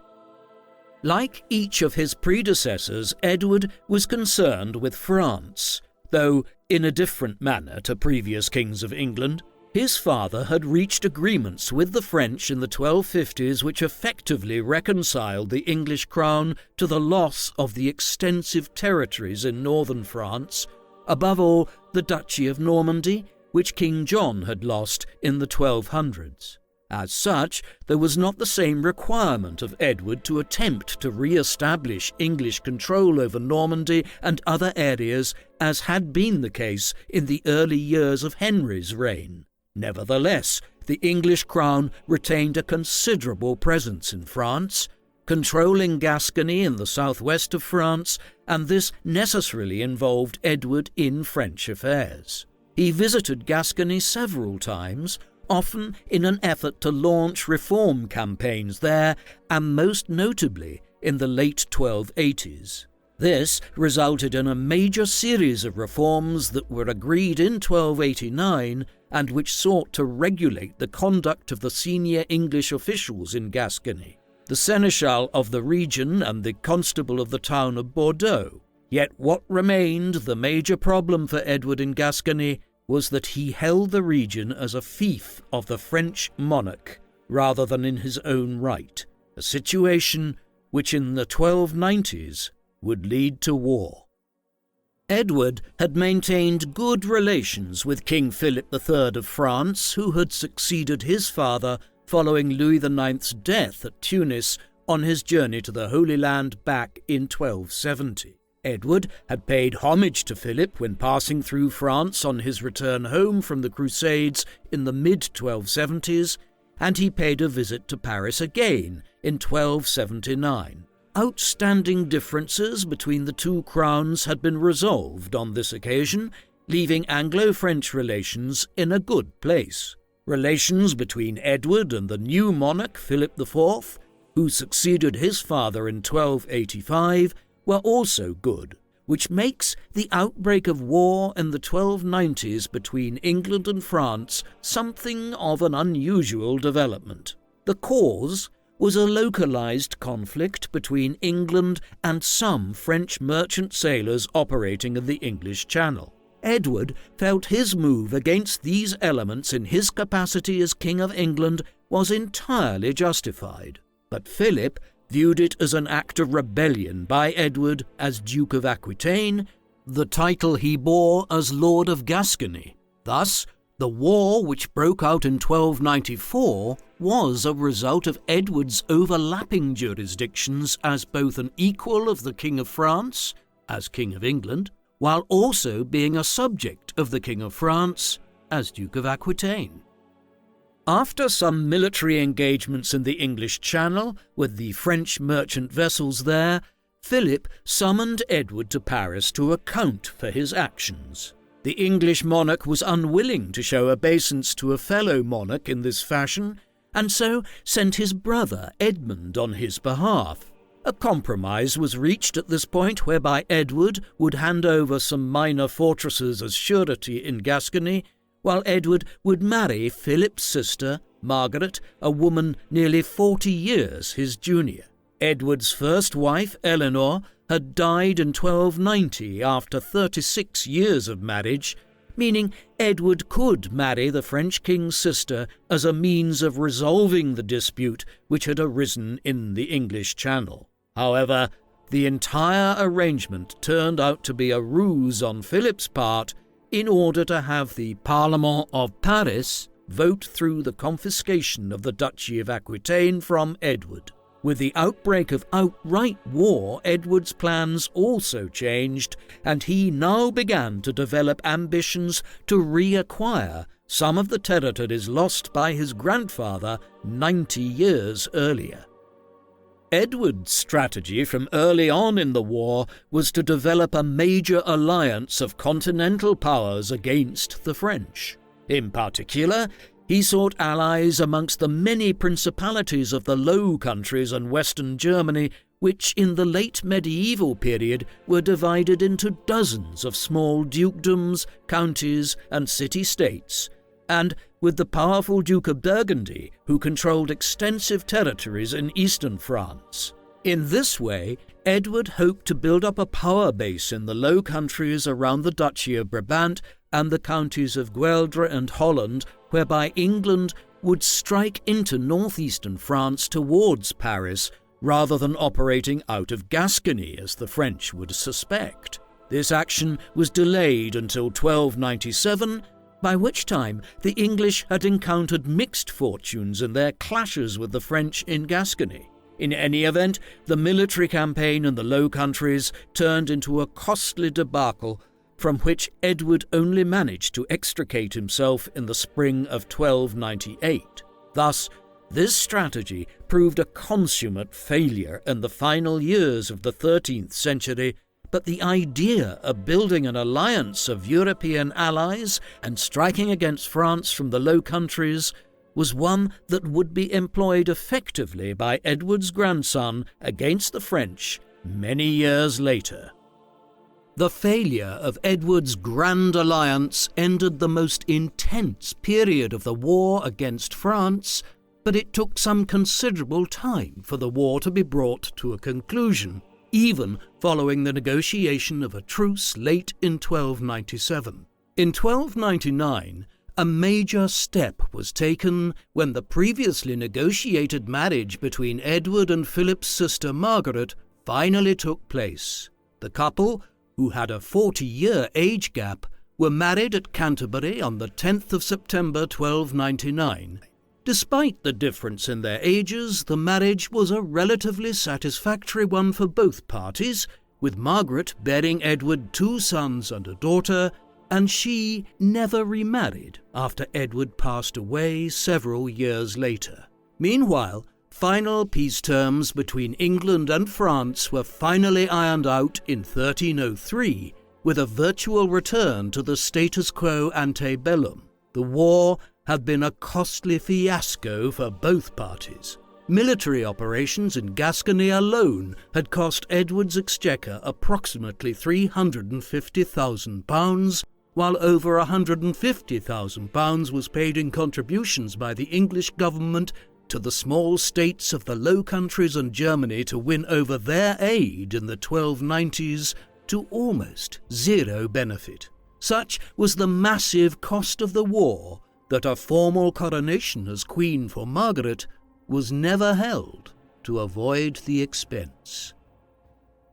Like each of his predecessors, Edward was concerned with France, though in a different manner to previous kings of England. His father had reached agreements with the French in the 1250s which effectively reconciled the English crown to the loss of the extensive territories in northern France, above all the Duchy of Normandy, which King John had lost in the 1200s. As such, there was not the same requirement of Edward to attempt to re-establish English control over Normandy and other areas as had been the case in the early years of Henry's reign. Nevertheless, the English crown retained a considerable presence in France, controlling Gascony in the southwest of France, and this necessarily involved Edward in French affairs. He visited Gascony several times, often in an effort to launch reform campaigns there, and most notably in the late 1280s. This resulted in a major series of reforms that were agreed in 1289 and which sought to regulate the conduct of the senior English officials in Gascony, the seneschal of the region and the constable of the town of Bordeaux. Yet what remained the major problem for Edward in Gascony was that he held the region as a fief of the French monarch rather than in his own right, a situation which in the 1290s would lead to war. Edward had maintained good relations with King Philip III of France, who had succeeded his father following Louis IX's death at Tunis on his journey to the Holy Land back in 1270. Edward had paid homage to Philip when passing through France on his return home from the Crusades in the mid-1270s. and he paid a visit to Paris again in 1279. Outstanding differences between the two crowns had been resolved on this occasion, leaving Anglo-French relations in a good place. Relations between Edward and the new monarch Philip IV, who succeeded his father in 1285, were also good, which makes the outbreak of war in the 1290s between England and France something of an unusual development. The cause was a localized conflict between England and some French merchant sailors operating in the English Channel. Edward felt his move against these elements in his capacity as King of England was entirely justified, but Philip viewed it as an act of rebellion by Edward as Duke of Aquitaine, the title he bore as Lord of Gascony. Thus, the war which broke out in 1294 was a result of Edward's overlapping jurisdictions as both an equal of the King of France, as King of England, while also being a subject of the King of France as Duke of Aquitaine. After some military engagements in the English Channel with the French merchant vessels there, Philip summoned Edward to Paris to account for his actions. The English monarch was unwilling to show obeisance to a fellow monarch in this fashion, and so sent his brother Edmund on his behalf. A compromise was reached at this point whereby Edward would hand over some minor fortresses as surety in Gascony, while Edward would marry Philip's sister, Margaret, a woman nearly 40 years his junior. Edward's first wife, Eleanor, had died in 1290 after 36 years of marriage, meaning Edward could marry the French king's sister as a means of resolving the dispute which had arisen in the English Channel. However, the entire arrangement turned out to be a ruse on Philip's part in order to have the Parliament of Paris vote through the confiscation of the Duchy of Aquitaine from Edward. With the outbreak of outright war, Edward's plans also changed, and he now began to develop ambitions to reacquire some of the territories lost by his grandfather 90 years earlier. Edward's strategy from early on in the war was to develop a major alliance of continental powers against the French. In particular, he sought allies amongst the many principalities of the Low Countries and Western Germany, which in the late medieval period were divided into dozens of small dukedoms, counties, and city-states, and with the powerful Duke of Burgundy, who controlled extensive territories in eastern France. In this way, Edward hoped to build up a power base in the Low Countries around the Duchy of Brabant and the counties of Gueldre and Holland, whereby England would strike into northeastern France towards Paris, rather than operating out of Gascony as the French would suspect. This action was delayed until 1297, by which time the English had encountered mixed fortunes in their clashes with the French in Gascony. In any event, the military campaign in the Low Countries turned into a costly debacle from which Edward only managed to extricate himself in the spring of 1298. Thus, this strategy proved a consummate failure in the final years of the 13th century, but the idea of building an alliance of European allies and striking against France from the Low Countries was one that would be employed effectively by Edward's grandson against the French many years later. The failure of Edward's Grand Alliance ended the most intense period of the war against France, but it took some considerable time for the war to be brought to a conclusion, even following the negotiation of a truce late in 1297. In 1299, a major step was taken when the previously negotiated marriage between Edward and Philip's sister Margaret finally took place. The couple, who had a 40-year age gap, were married at Canterbury on the 10th of September 1299. Despite the difference in their ages, the marriage was a relatively satisfactory one for both parties, with Margaret bearing Edward 2 sons and a daughter, and she never remarried after Edward passed away several years later. Meanwhile, final peace terms between England and France were finally ironed out in 1303, with a virtual return to the status quo ante bellum. The war had been a costly fiasco for both parties. Military operations in Gascony alone had cost Edward's exchequer approximately £350,000, while over £150,000 was paid in contributions by the English government to the small states of the Low Countries and Germany to win over their aid in the 1290s to almost zero benefit. Such was the massive cost of the war that a formal coronation as Queen for Margaret was never held to avoid the expense.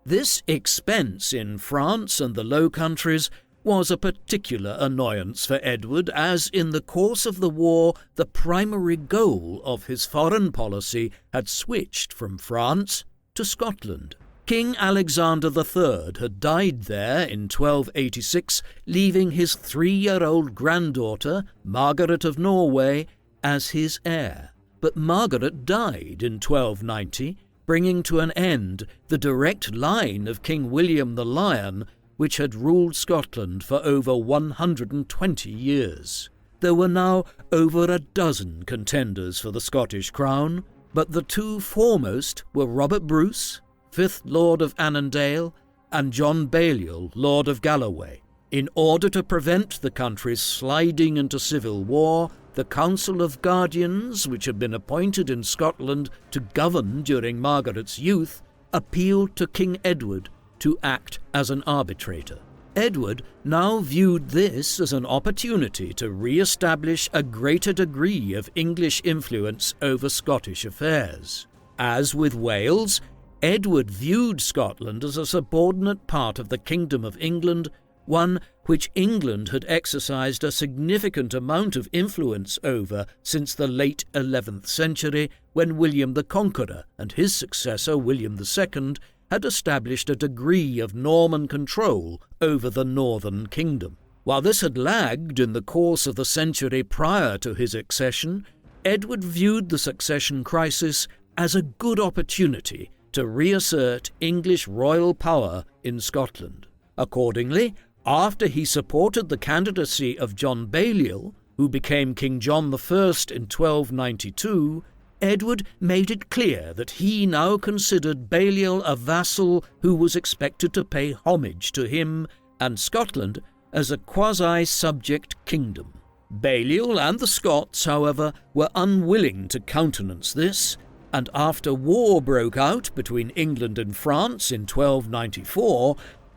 This expense in France and the Low Countries was a particular annoyance for Edward, as in the course of the war the primary goal of his foreign policy had switched from France to Scotland. King Alexander III had died there in 1286, leaving his 3-year-old granddaughter, Margaret of Norway, as his heir. But Margaret died in 1290, bringing to an end the direct line of King William the Lion, which had ruled Scotland for over 120 years. There were now over a dozen contenders for the Scottish crown, but the two foremost were Robert Bruce, 5th Lord of Annandale, and John Balliol, Lord of Galloway. In order to prevent the country sliding into civil war, the Council of Guardians, which had been appointed in Scotland to govern during Margaret's youth, appealed to King Edward to act as an arbitrator. Edward now viewed this as an opportunity to re-establish a greater degree of English influence over Scottish affairs. As with Wales, Edward viewed Scotland as a subordinate part of the Kingdom of England, one which England had exercised a significant amount of influence over since the late 11th century, when William the Conqueror and his successor William II had established a degree of Norman control over the northern kingdom. While this had lagged in the course of the century prior to his accession, Edward viewed the succession crisis as a good opportunity to reassert English royal power in Scotland. Accordingly, after he supported the candidacy of John Balliol, who became King John I in 1292, Edward made it clear that he now considered Balliol a vassal who was expected to pay homage to him, and Scotland as a quasi-subject kingdom. Balliol and the Scots, however, were unwilling to countenance this, and after war broke out between England and France in 1294,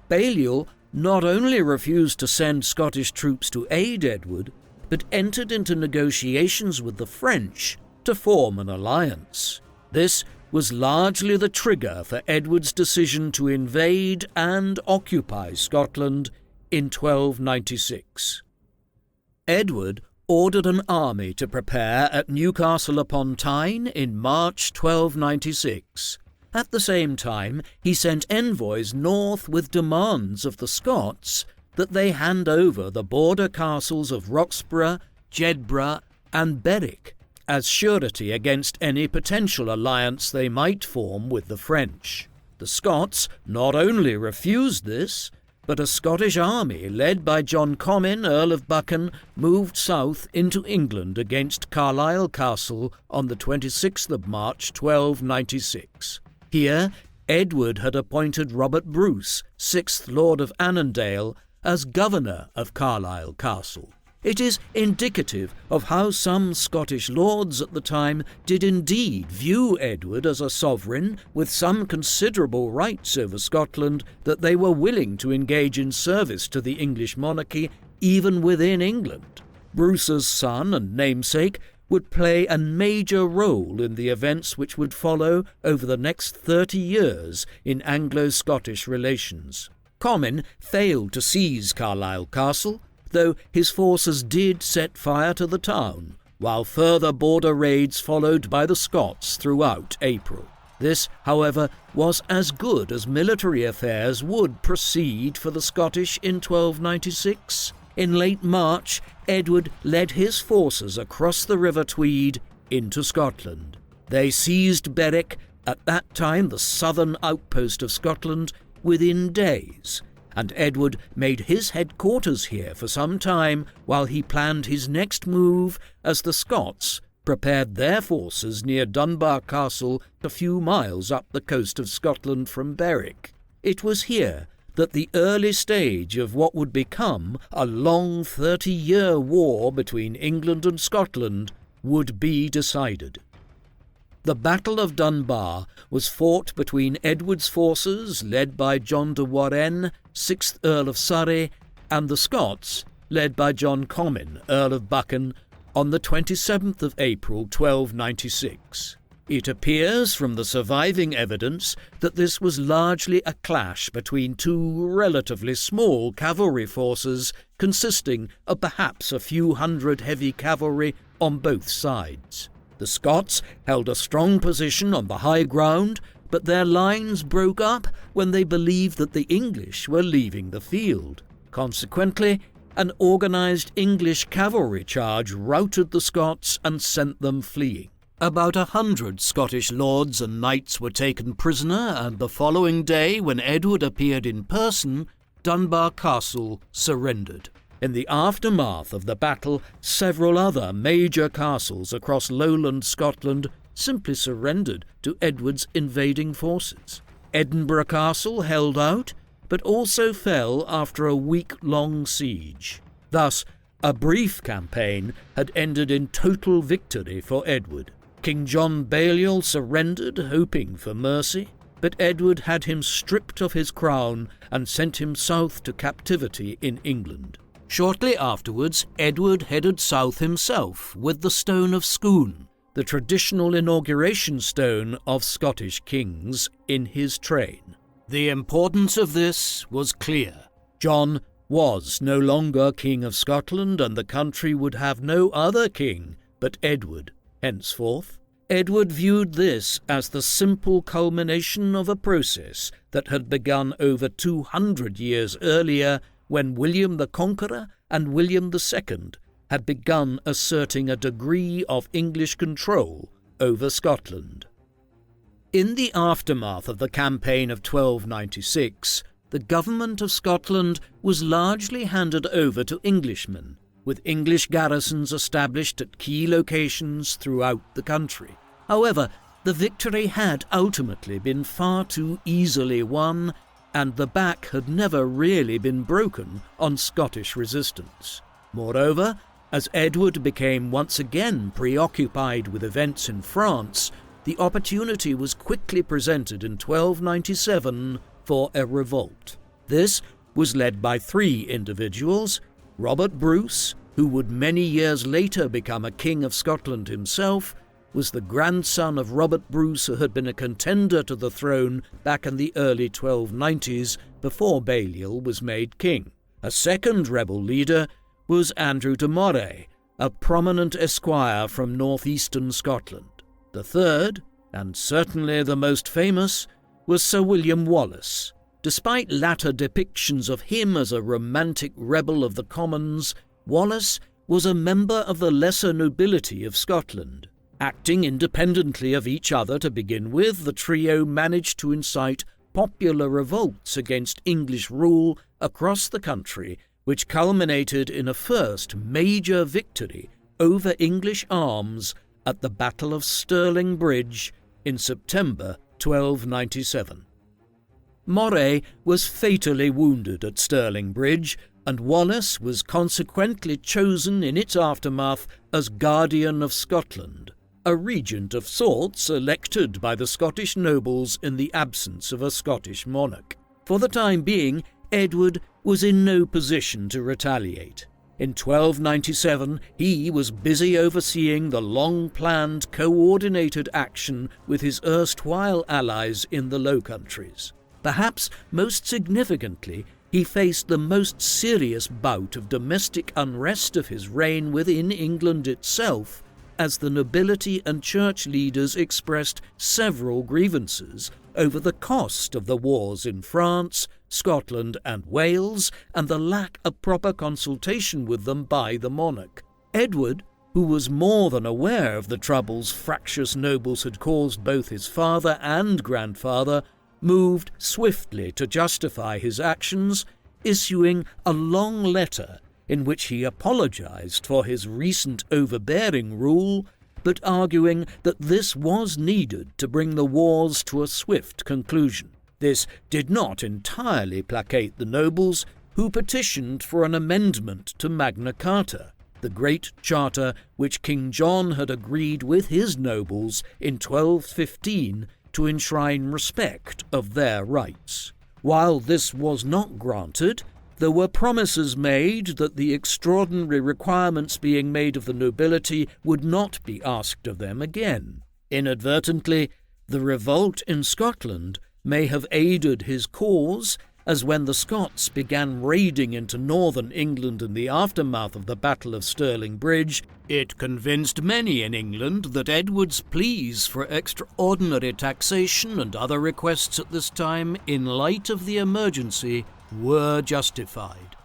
Balliol not only refused to send Scottish troops to aid Edward, but entered into negotiations with the French to form an alliance. This was largely the trigger for Edward's decision to invade and occupy Scotland in 1296. Edward ordered an army to prepare at Newcastle upon Tyne in March 1296. At the same time, he sent envoys north with demands of the Scots that they hand over the border castles of Roxburgh, Jedburgh, and Berwick as surety against any potential alliance they might form with the French. The Scots not only refused this, but a Scottish army led by John Comyn, Earl of Buchan, moved south into England against Carlisle Castle on the 26th of March 1296. Here, Edward had appointed Robert Bruce, 6th Lord of Annandale, as governor of Carlisle Castle. It is indicative of how some Scottish lords at the time did indeed view Edward as a sovereign with some considerable rights over Scotland, that they were willing to engage in service to the English monarchy even within England. Bruce's son and namesake would play a major role in the events which would follow over the next 30 years in Anglo-Scottish relations. Comyn failed to seize Carlisle Castle, though his forces did set fire to the town, while further border raids followed by the Scots throughout April. This, however, was as good as military affairs would proceed for the Scottish in 1296. In late March, Edward led his forces across the River Tweed into Scotland. They seized Berwick, at that time the southern outpost of Scotland, within days, and Edward made his headquarters here for some time while he planned his next move as the Scots prepared their forces near Dunbar Castle a few miles up the coast of Scotland from Berwick. It was here that the early stage of what would become a long 30-year war between England and Scotland would be decided. The Battle of Dunbar was fought between Edward's forces, led by John de Warenne, 6th Earl of Surrey, and the Scots, led by John Comyn, Earl of Buchan, on the 27th of April 1296. It appears from the surviving evidence that this was largely a clash between two relatively small cavalry forces consisting of perhaps a few hundred heavy cavalry on both sides. The Scots held a strong position on the high ground, but their lines broke up when they believed that the English were leaving the field. Consequently, an organised English cavalry charge routed the Scots and sent them fleeing. About 100 Scottish lords and knights were taken prisoner, and the following day, when Edward appeared in person, Dunbar Castle surrendered. In the aftermath of the battle, several other major castles across lowland Scotland simply surrendered to Edward's invading forces. Edinburgh Castle held out, but also fell after a week-long siege. Thus, a brief campaign had ended in total victory for Edward. King John Balliol surrendered, hoping for mercy, but Edward had him stripped of his crown and sent him south to captivity in England. Shortly afterwards, Edward headed south himself with the Stone of Scone, the traditional inauguration stone of Scottish kings, in his train. The importance of this was clear. John was no longer King of Scotland, and the country would have no other king but Edward henceforth. Edward viewed this as the simple culmination of a process that had begun over 200 years earlier, when William the Conqueror and William II had begun asserting a degree of English control over Scotland. In the aftermath of the campaign of 1296, the government of Scotland was largely handed over to Englishmen, with English garrisons established at key locations throughout the country. However, the victory had ultimately been far too easily won, and the back had never really been broken on Scottish resistance. Moreover, as Edward became once again preoccupied with events in France, the opportunity was quickly presented in 1297 for a revolt. This was led by three individuals: Robert Bruce, who would many years later become a King of Scotland himself, was the grandson of Robert Bruce, who had been a contender to the throne back in the early 1290s before Balliol was made king. A second rebel leader was Andrew de Moray, a prominent esquire from northeastern Scotland. The third, and certainly the most famous, was Sir William Wallace. Despite latter depictions of him as a romantic rebel of the commons, Wallace was a member of the lesser nobility of Scotland. Acting independently of each other to begin with, the trio managed to incite popular revolts against English rule across the country, which culminated in a first major victory over English arms at the Battle of Stirling Bridge in September 1297. Moray was fatally wounded at Stirling Bridge, and Wallace was consequently chosen in its aftermath as Guardian of Scotland, a regent of sorts elected by the Scottish nobles in the absence of a Scottish monarch. For the time being, Edward was in no position to retaliate. In 1297, he was busy overseeing the long-planned, coordinated action with his erstwhile allies in the Low Countries. Perhaps most significantly, he faced the most serious bout of domestic unrest of his reign within England itself as the nobility and church leaders expressed several grievances over the cost of the wars in France, Scotland and Wales, and the lack of proper consultation with them by the monarch. Edward, who was more than aware of the troubles fractious nobles had caused both his father and grandfather, moved swiftly to justify his actions, issuing a long letter in which he apologized for his recent overbearing rule, but arguing that this was needed to bring the wars to a swift conclusion. This did not entirely placate the nobles, who petitioned for an amendment to Magna Carta, the great charter which King John had agreed with his nobles in 1215 to enshrine respect of their rights. While this was not granted, there were promises made that the extraordinary requirements being made of the nobility would not be asked of them again. Inadvertently, the revolt in Scotland may have aided his cause, as when the Scots began raiding into northern England in the aftermath of the Battle of Stirling Bridge, it convinced many in England that Edward's pleas for extraordinary taxation and other requests at this time, in light of the emergency, were justified.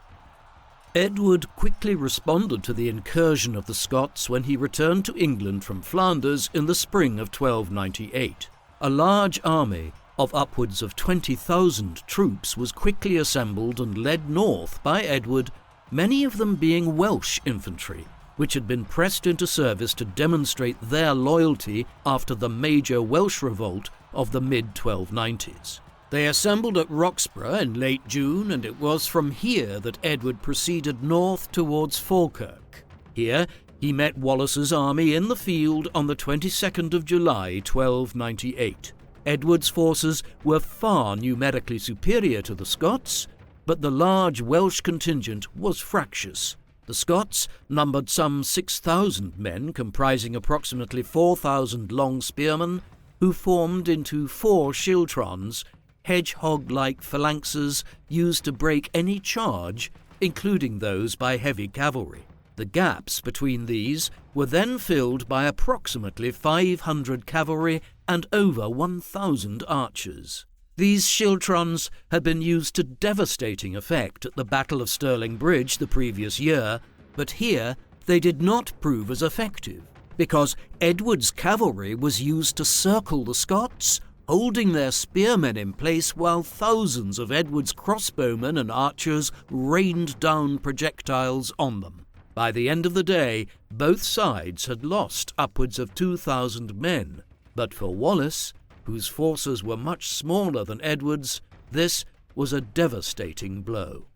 Edward quickly responded to the incursion of the Scots when he returned to England from Flanders in the spring of 1298. A large army of upwards of 20,000 troops was quickly assembled and led north by Edward, many of them being Welsh infantry, which had been pressed into service to demonstrate their loyalty after the major Welsh revolt of the mid-1290s. They assembled at Roxburgh in late June, and it was from here that Edward proceeded north towards Falkirk. Here he met Wallace's army in the field on the 22nd of July 1298. Edward's forces were far numerically superior to the Scots, but the large Welsh contingent was fractious. The Scots numbered some 6,000 men, comprising approximately 4,000 long spearmen, who formed into 4 schiltrons, hedgehog-like phalanxes used to break any charge, including those by heavy cavalry. The gaps between these were then filled by approximately 500 cavalry and over 1,000 archers. These schiltrons had been used to devastating effect at the Battle of Stirling Bridge the previous year, but here they did not prove as effective, because Edward's cavalry was used to circle the Scots, holding their spearmen in place while thousands of Edward's crossbowmen and archers rained down projectiles on them. By the end of the day, both sides had lost upwards of 2,000 men, but for Wallace, whose forces were much smaller than Edward's, this was a devastating blow.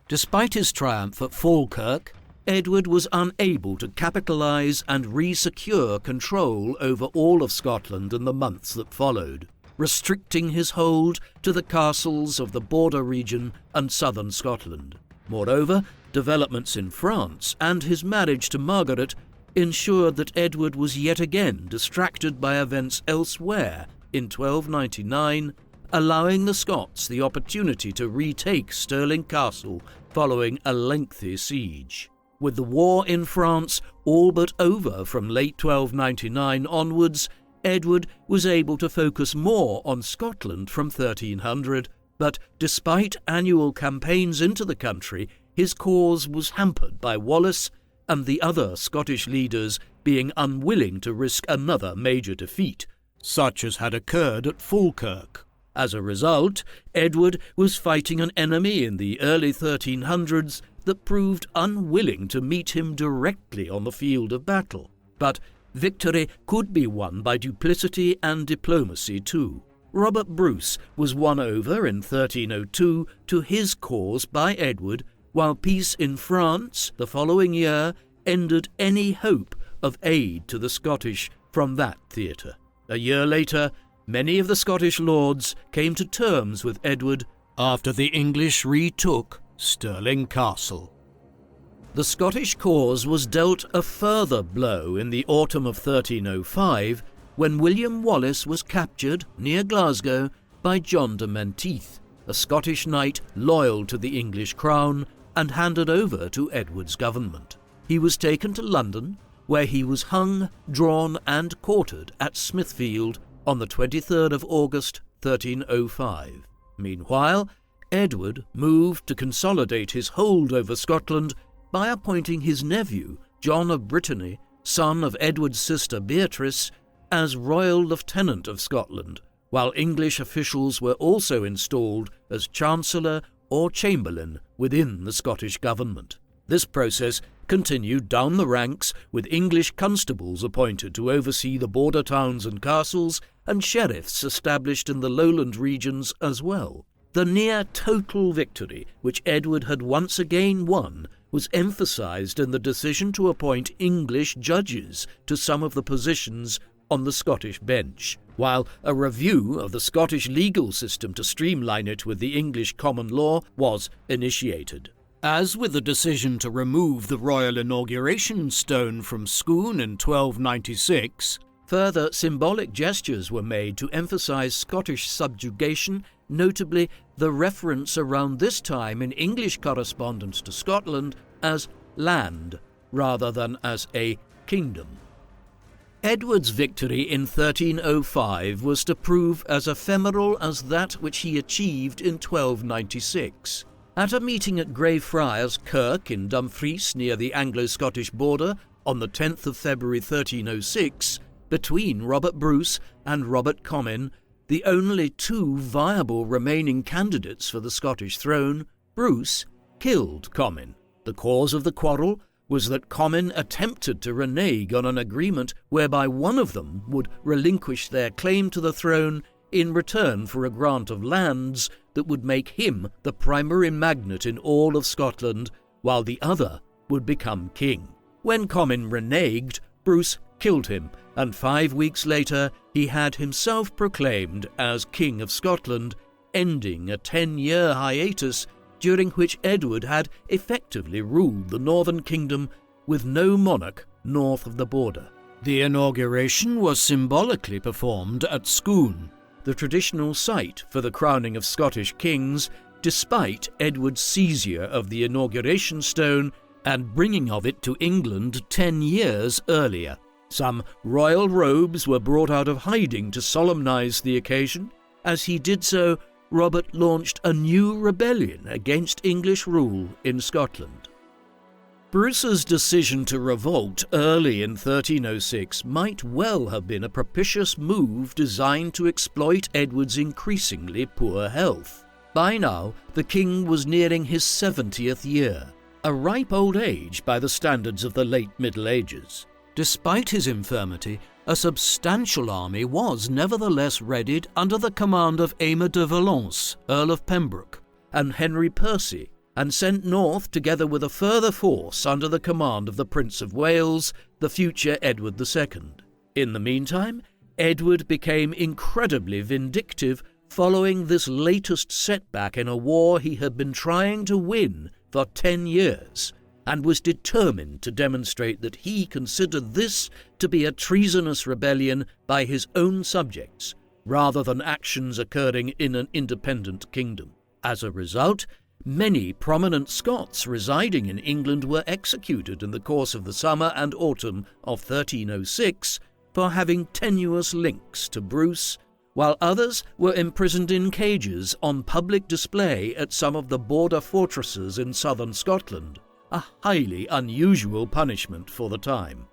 Despite his triumph at Falkirk, Edward was unable to capitalise and re-secure control over all of Scotland in the months that followed, restricting his hold to the castles of the border region and southern Scotland. Moreover, developments in France and his marriage to Margaret ensured that Edward was yet again distracted by events elsewhere in 1299, allowing the Scots the opportunity to retake Stirling Castle following a lengthy siege. With the war in France all but over from late 1299 onwards, Edward was able to focus more on Scotland from 1300, but despite annual campaigns into the country, his cause was hampered by Wallace and the other Scottish leaders being unwilling to risk another major defeat, such as had occurred at Falkirk. As a result, Edward was fighting an enemy in the early 1300s that proved unwilling to meet him directly on the field of battle. But victory could be won by duplicity and diplomacy too. Robert Bruce was won over in 1302 to his cause by Edward, while peace in France the following year ended any hope of aid to the Scottish from that theatre. A year later, many of the Scottish lords came to terms with Edward after the English retook Stirling Castle. The Scottish cause was dealt a further blow in the autumn of 1305 when William Wallace was captured near Glasgow by John de Menteith, a Scottish knight loyal to the English crown, and handed over to Edward's government. He was taken to London, where he was hung, drawn and quartered at Smithfield on the 23rd of August 1305. Meanwhile, Edward moved to consolidate his hold over Scotland by appointing his nephew, John of Brittany, son of Edward's sister Beatrice, as Royal Lieutenant of Scotland, while English officials were also installed as Chancellor or Chamberlain within the Scottish government. This process continued down the ranks, with English constables appointed to oversee the border towns and castles, and sheriffs established in the lowland regions as well. The near-total victory which Edward had once again won was emphasised in the decision to appoint English judges to some of the positions on the Scottish bench, while a review of the Scottish legal system to streamline it with the English common law was initiated. As with the decision to remove the royal inauguration stone from Scone in 1296, further symbolic gestures were made to emphasise Scottish subjugation, notably the reference around this time in English correspondence to Scotland as land rather than as a kingdom. Edward's victory in 1305 was to prove as ephemeral as that which he achieved in 1296. At a meeting at Greyfriars Kirk in Dumfries near the Anglo-Scottish border on the 10th of February 1306, between Robert Bruce and Robert Comyn, the only two viable remaining candidates for the Scottish throne, Bruce killed Comyn. The cause of the quarrel was that Comyn attempted to renege on an agreement whereby one of them would relinquish their claim to the throne in return for a grant of lands that would make him the primary magnate in all of Scotland, while the other would become king. When Comyn reneged, Bruce killed him, and 5 weeks later he had himself proclaimed as King of Scotland, ending a 10-year hiatus during which Edward had effectively ruled the northern kingdom with no monarch north of the border. The inauguration was symbolically performed at Scone, the traditional site for the crowning of Scottish kings, despite Edward's seizure of the inauguration stone and bringing of it to England 10 years earlier. Some royal robes were brought out of hiding to solemnise the occasion. As he did so, Robert launched a new rebellion against English rule in Scotland. Bruce's decision to revolt early in 1306 might well have been a propitious move designed to exploit Edward's increasingly poor health. By now, the king was nearing his 70th year, a ripe old age by the standards of the late Middle Ages. Despite his infirmity, a substantial army was nevertheless readied under the command of Aymer de Valence, Earl of Pembroke, and Henry Percy, and sent north together with a further force under the command of the Prince of Wales, the future Edward II. In the meantime, Edward became incredibly vindictive following this latest setback in a war he had been trying to win for 10 years, and was determined to demonstrate that he considered this to be a treasonous rebellion by his own subjects, rather than actions occurring in an independent kingdom. As a result, many prominent Scots residing in England were executed in the course of the summer and autumn of 1306 for having tenuous links to Bruce, while others were imprisoned in cages on public display at some of the border fortresses in southern Scotland, a highly unusual punishment for the time.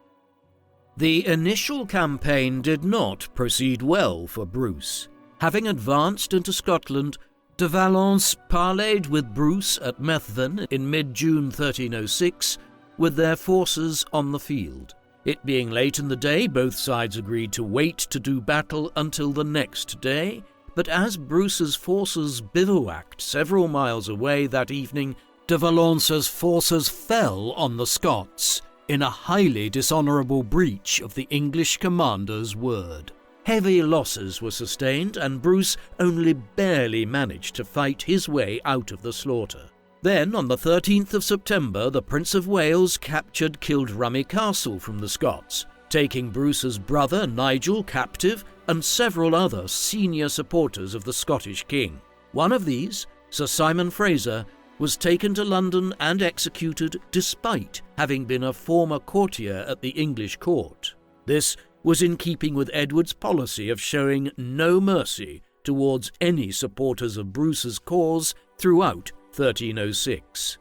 The initial campaign did not proceed well for Bruce. Having advanced into Scotland, de Valence parleyed with Bruce at Methven in mid-June 1306, with their forces on the field. It being late in the day, both sides agreed to wait to do battle until the next day, but as Bruce's forces bivouacked several miles away that evening, de Valence's forces fell on the Scots in a highly dishonourable breach of the English commander's word. Heavy losses were sustained, and Bruce only barely managed to fight his way out of the slaughter. Then, on the 13th of September, the Prince of Wales captured Kildrummy Castle from the Scots, taking Bruce's brother Nigel captive and several other senior supporters of the Scottish king. One of these, Sir Simon Fraser, was taken to London and executed despite having been a former courtier at the English court. This was in keeping with Edward's policy of showing no mercy towards any supporters of Bruce's cause throughout 1306.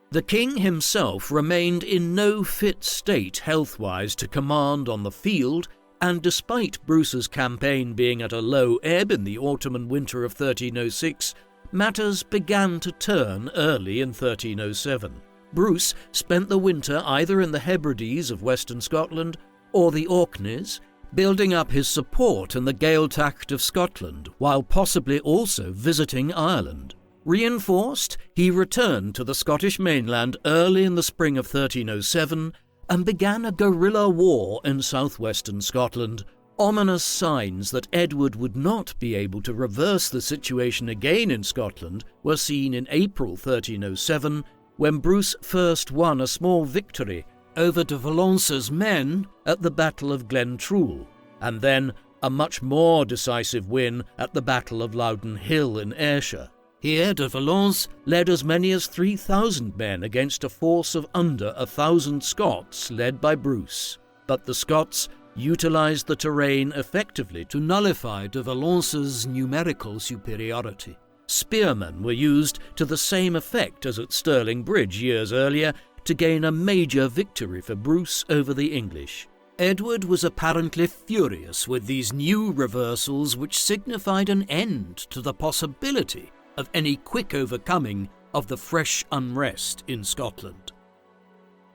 The king himself remained in no fit state health-wise to command on the field, and despite Bruce's campaign being at a low ebb in the autumn and winter of 1306, matters began to turn early in 1307. Bruce spent the winter either in the Hebrides of western Scotland or the Orkneys, building up his support in the Gaeltacht of Scotland, while possibly also visiting Ireland. Reinforced, he returned to the Scottish mainland early in the spring of 1307 and began a guerrilla war in southwestern Scotland. Ominous signs that Edward would not be able to reverse the situation again in Scotland were seen in April 1307, when Bruce first won a small victory over de Valence's men at the Battle of Glentrool, and then a much more decisive win at the Battle of Loudon Hill in Ayrshire. Here de Valence led as many as 3,000 men against a force of under 1,000 Scots led by Bruce, but the Scots utilised the terrain effectively to nullify de Valence's numerical superiority. Spearmen were used to the same effect as at Stirling Bridge years earlier to gain a major victory for Bruce over the English. Edward was apparently furious with these new reversals, which signified an end to the possibility of any quick overcoming of the fresh unrest in Scotland.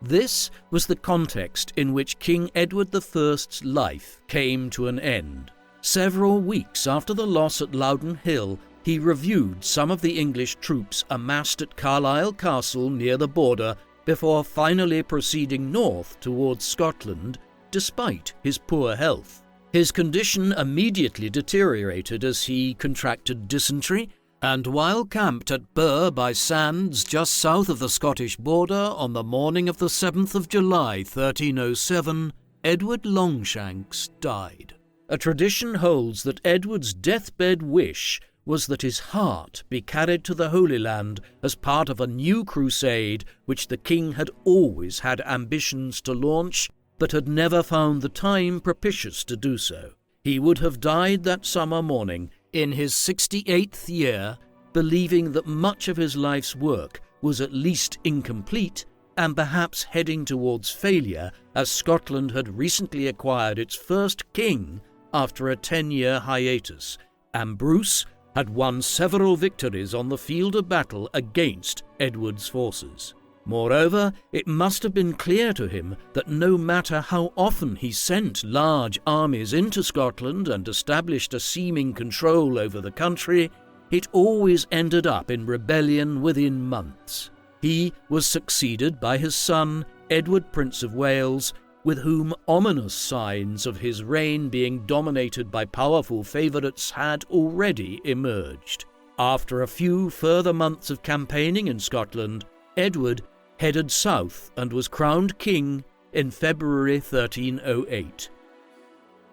This was the context in which King Edward I's life came to an end. Several weeks after the loss at Loudon Hill, he reviewed some of the English troops amassed at Carlisle Castle near the border before finally proceeding north towards Scotland, despite his poor health. His condition immediately deteriorated as he contracted dysentery, and while camped at Burgh by Sands just south of the Scottish border on the morning of the 7th of July 1307, Edward Longshanks died. A tradition holds that Edward's deathbed wish was that his heart be carried to the Holy Land as part of a new crusade which the king had always had ambitions to launch, but had never found the time propitious to do so. He would have died that summer morning, in his 68th year, believing that much of his life's work was at least incomplete and perhaps heading towards failure, as Scotland had recently acquired its first king after a 10-year hiatus, and Bruce had won several victories on the field of battle against Edward's forces. Moreover, it must have been clear to him that no matter how often he sent large armies into Scotland and established a seeming control over the country, it always ended up in rebellion within months. He was succeeded by his son, Edward, Prince of Wales, with whom ominous signs of his reign being dominated by powerful favourites had already emerged. After a few further months of campaigning in Scotland, Edward headed south and was crowned king in February 1308.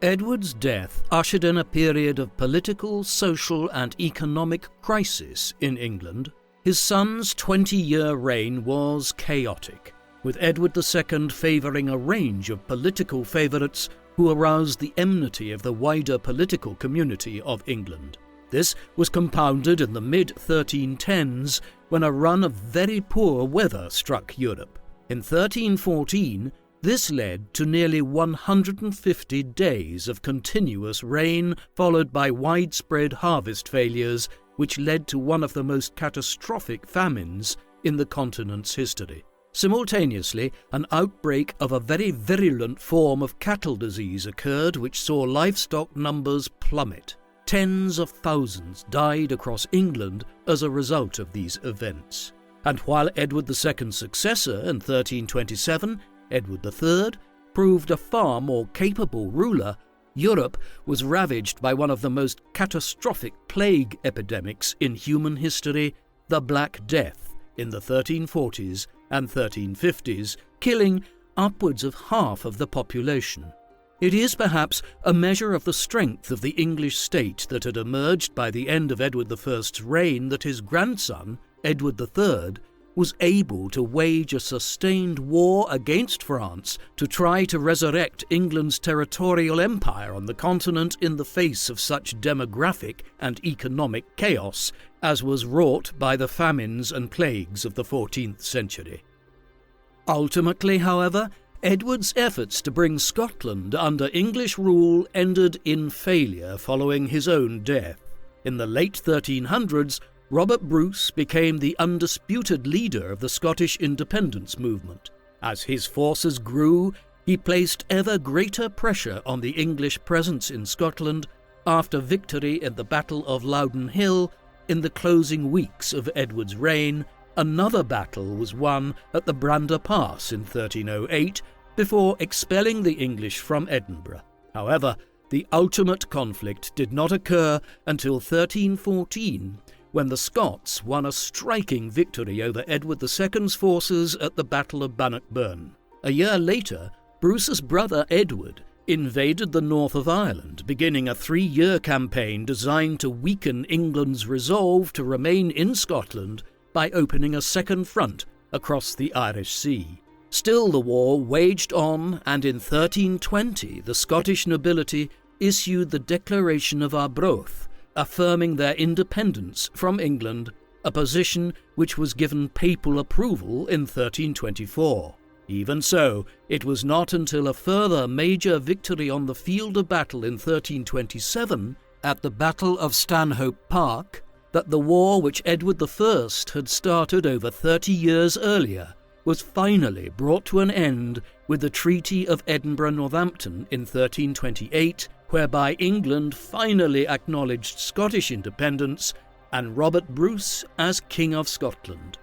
Edward's death ushered in a period of political, social and economic crisis in England. His son's 20-year reign was chaotic, with Edward II favouring a range of political favourites who aroused the enmity of the wider political community of England. This was compounded in the mid-1310s when a run of very poor weather struck Europe. In 1314, this led to nearly 150 days of continuous rain, followed by widespread harvest failures, which led to one of the most catastrophic famines in the continent's history. Simultaneously, an outbreak of a very virulent form of cattle disease occurred, which saw livestock numbers plummet. Tens of thousands died across England as a result of these events. And while Edward II's successor in 1327, Edward III, proved a far more capable ruler, Europe was ravaged by one of the most catastrophic plague epidemics in human history, the Black Death, in the 1340s and 1350s, killing upwards of half of the population. It is perhaps a measure of the strength of the English state that had emerged by the end of Edward I's reign that his grandson, Edward III, was able to wage a sustained war against France to try to resurrect England's territorial empire on the continent in the face of such demographic and economic chaos as was wrought by the famines and plagues of the 14th century. Ultimately, however, Edward's efforts to bring Scotland under English rule ended in failure following his own death. In the late 1300s, Robert Bruce became the undisputed leader of the Scottish independence movement. As his forces grew, he placed ever greater pressure on the English presence in Scotland after victory at the Battle of Loudon Hill in the closing weeks of Edward's reign. Another battle was won at the Brander Pass in 1308 before expelling the English from Edinburgh. However, the ultimate conflict did not occur until 1314, when the Scots won a striking victory over Edward II's forces at the Battle of Bannockburn. A year later, Bruce's brother Edward invaded the north of Ireland, beginning a 3-year campaign designed to weaken England's resolve to remain in Scotland by opening a second front across the Irish Sea. Still, the war waged on, and in 1320 the Scottish nobility issued the Declaration of Arbroath, affirming their independence from England, a position which was given papal approval in 1324. Even so, it was not until a further major victory on the field of battle in 1327, at the Battle of Stanhope Park, that the war which Edward I had started over 30 years earlier was finally brought to an end with the Treaty of Edinburgh-Northampton in 1328, whereby England finally acknowledged Scottish independence and Robert Bruce as King of Scotland.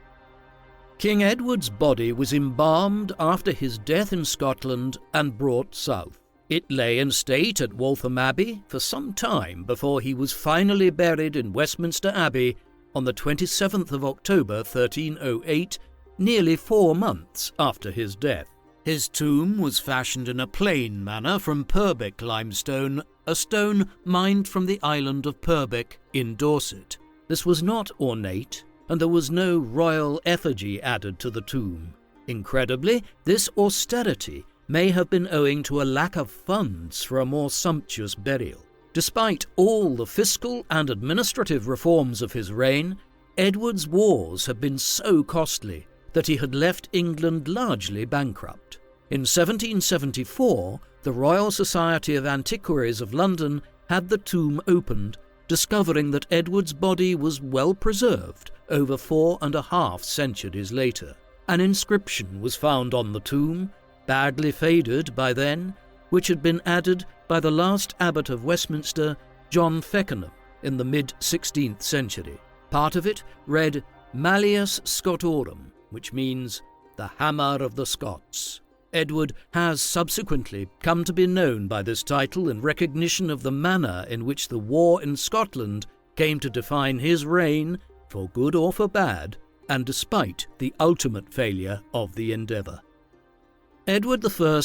King Edward's body was embalmed after his death in Scotland and brought south. It lay in state at Waltham Abbey for some time before he was finally buried in Westminster Abbey on the 27th of October 1308, nearly 4 months after his death. His tomb was fashioned in a plain manner from Purbeck limestone, a stone mined from the island of Purbeck in Dorset. This was not ornate, and there was no royal effigy added to the tomb. Incredibly, this austerity may have been owing to a lack of funds for a more sumptuous burial. Despite all the fiscal and administrative reforms of his reign, Edward's wars had been so costly that he had left England largely bankrupt. In 1774, the Royal Society of Antiquaries of London had the tomb opened, discovering that Edward's body was well preserved over 4.5 centuries later. An inscription was found on the tomb, badly faded by then, which had been added by the last abbot of Westminster, John Feckenham, in the mid-16th century. Part of it read Malleus Scotorum, which means the hammer of the Scots. Edward has subsequently come to be known by this title in recognition of the manner in which the war in Scotland came to define his reign, for good or for bad, and despite the ultimate failure of the endeavour. Edward I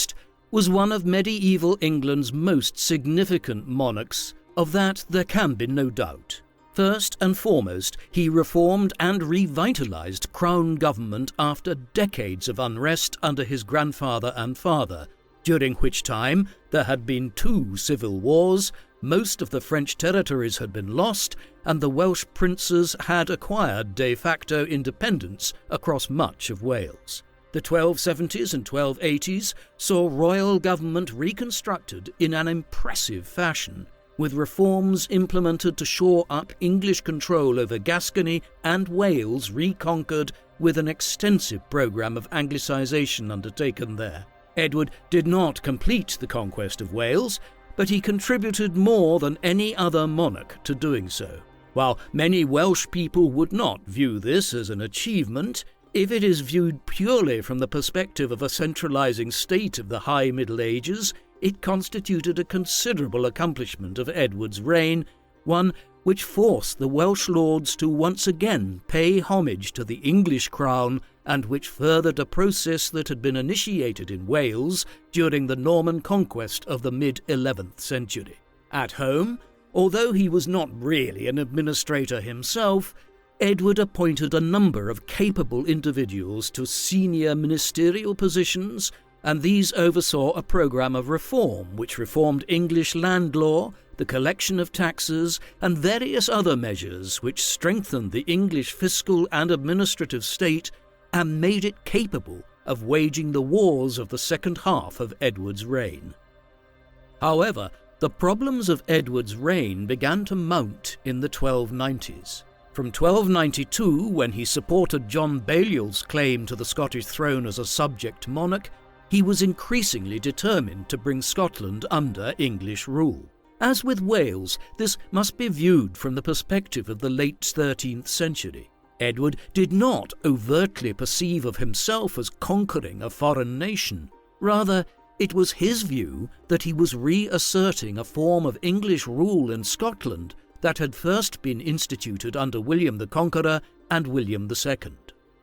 was one of medieval England's most significant monarchs. Of that there can be no doubt. First and foremost, he reformed and revitalised crown government after decades of unrest under his grandfather and father, during which time there had been 2 civil wars, most of the French territories had been lost, and the Welsh princes had acquired de facto independence across much of Wales. The 1270s and 1280s saw royal government reconstructed in an impressive fashion, with reforms implemented to shore up English control over Gascony and Wales reconquered, with an extensive programme of Anglicisation undertaken there. Edward did not complete the conquest of Wales, but he contributed more than any other monarch to doing so. While many Welsh people would not view this as an achievement, if it is viewed purely from the perspective of a centralising state of the High Middle Ages, it constituted a considerable accomplishment of Edward's reign, one which forced the Welsh lords to once again pay homage to the English crown, and which furthered a process that had been initiated in Wales during the Norman conquest of the mid-11th century. At home, although he was not really an administrator himself, Edward appointed a number of capable individuals to senior ministerial positions, and these oversaw a programme of reform which reformed English land law, the collection of taxes, and various other measures which strengthened the English fiscal and administrative state and made it capable of waging the wars of the second half of Edward's reign. However, the problems of Edward's reign began to mount in the 1290s. From 1292, when he supported John Balliol's claim to the Scottish throne as a subject monarch, he was increasingly determined to bring Scotland under English rule. As with Wales, this must be viewed from the perspective of the late 13th century. Edward did not overtly perceive of himself as conquering a foreign nation. Rather, it was his view that he was reasserting a form of English rule in Scotland that had first been instituted under William the Conqueror and William II.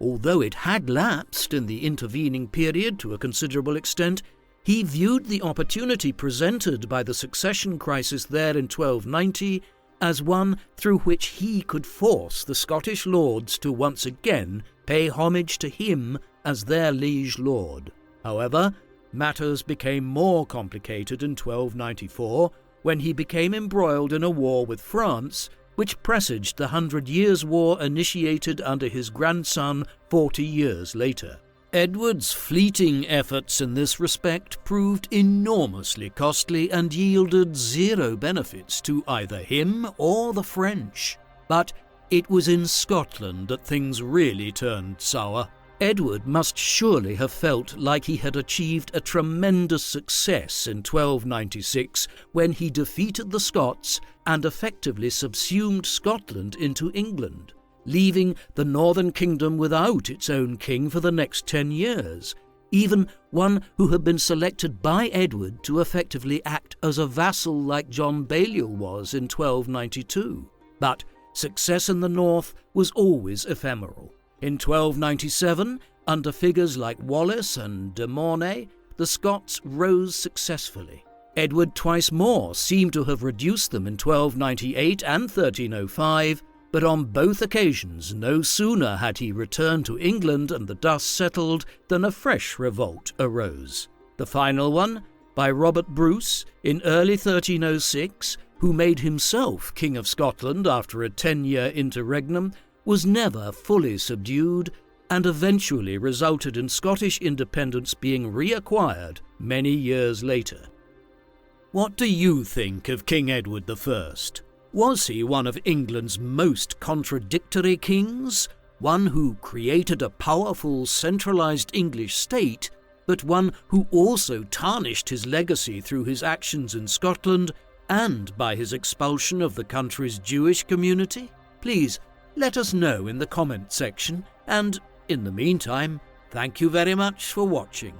Although it had lapsed in the intervening period to a considerable extent, he viewed the opportunity presented by the succession crisis there in 1290 as one through which he could force the Scottish lords to once again pay homage to him as their liege lord. However, matters became more complicated in 1294, when he became embroiled in a war with France, which presaged the 100 Years' War initiated under his grandson 40 years later. Edward's fleeting efforts in this respect proved enormously costly and yielded zero benefits to either him or the French. But it was in Scotland that things really turned sour. Edward must surely have felt like he had achieved a tremendous success in 1296 when he defeated the Scots and effectively subsumed Scotland into England, leaving the northern kingdom without its own king for the next 10 years, even one who had been selected by Edward to effectively act as a vassal like John Balliol was in 1292. But success in the north was always ephemeral. In 1297, under figures like Wallace and de Mornay, the Scots rose successfully. Edward twice more seemed to have reduced them in 1298 and 1305, but on both occasions no sooner had he returned to England and the dust settled than a fresh revolt arose. The final one, by Robert Bruce, in early 1306, who made himself King of Scotland after a 10-year interregnum, was never fully subdued and eventually resulted in Scottish independence being reacquired many years later. What do you think of King Edward I? Was he one of England's most contradictory kings, one who created a powerful centralised English state, but one who also tarnished his legacy through his actions in Scotland and by his expulsion of the country's Jewish community? Please, let us know in the comment section, and in the meantime, thank you very much for watching.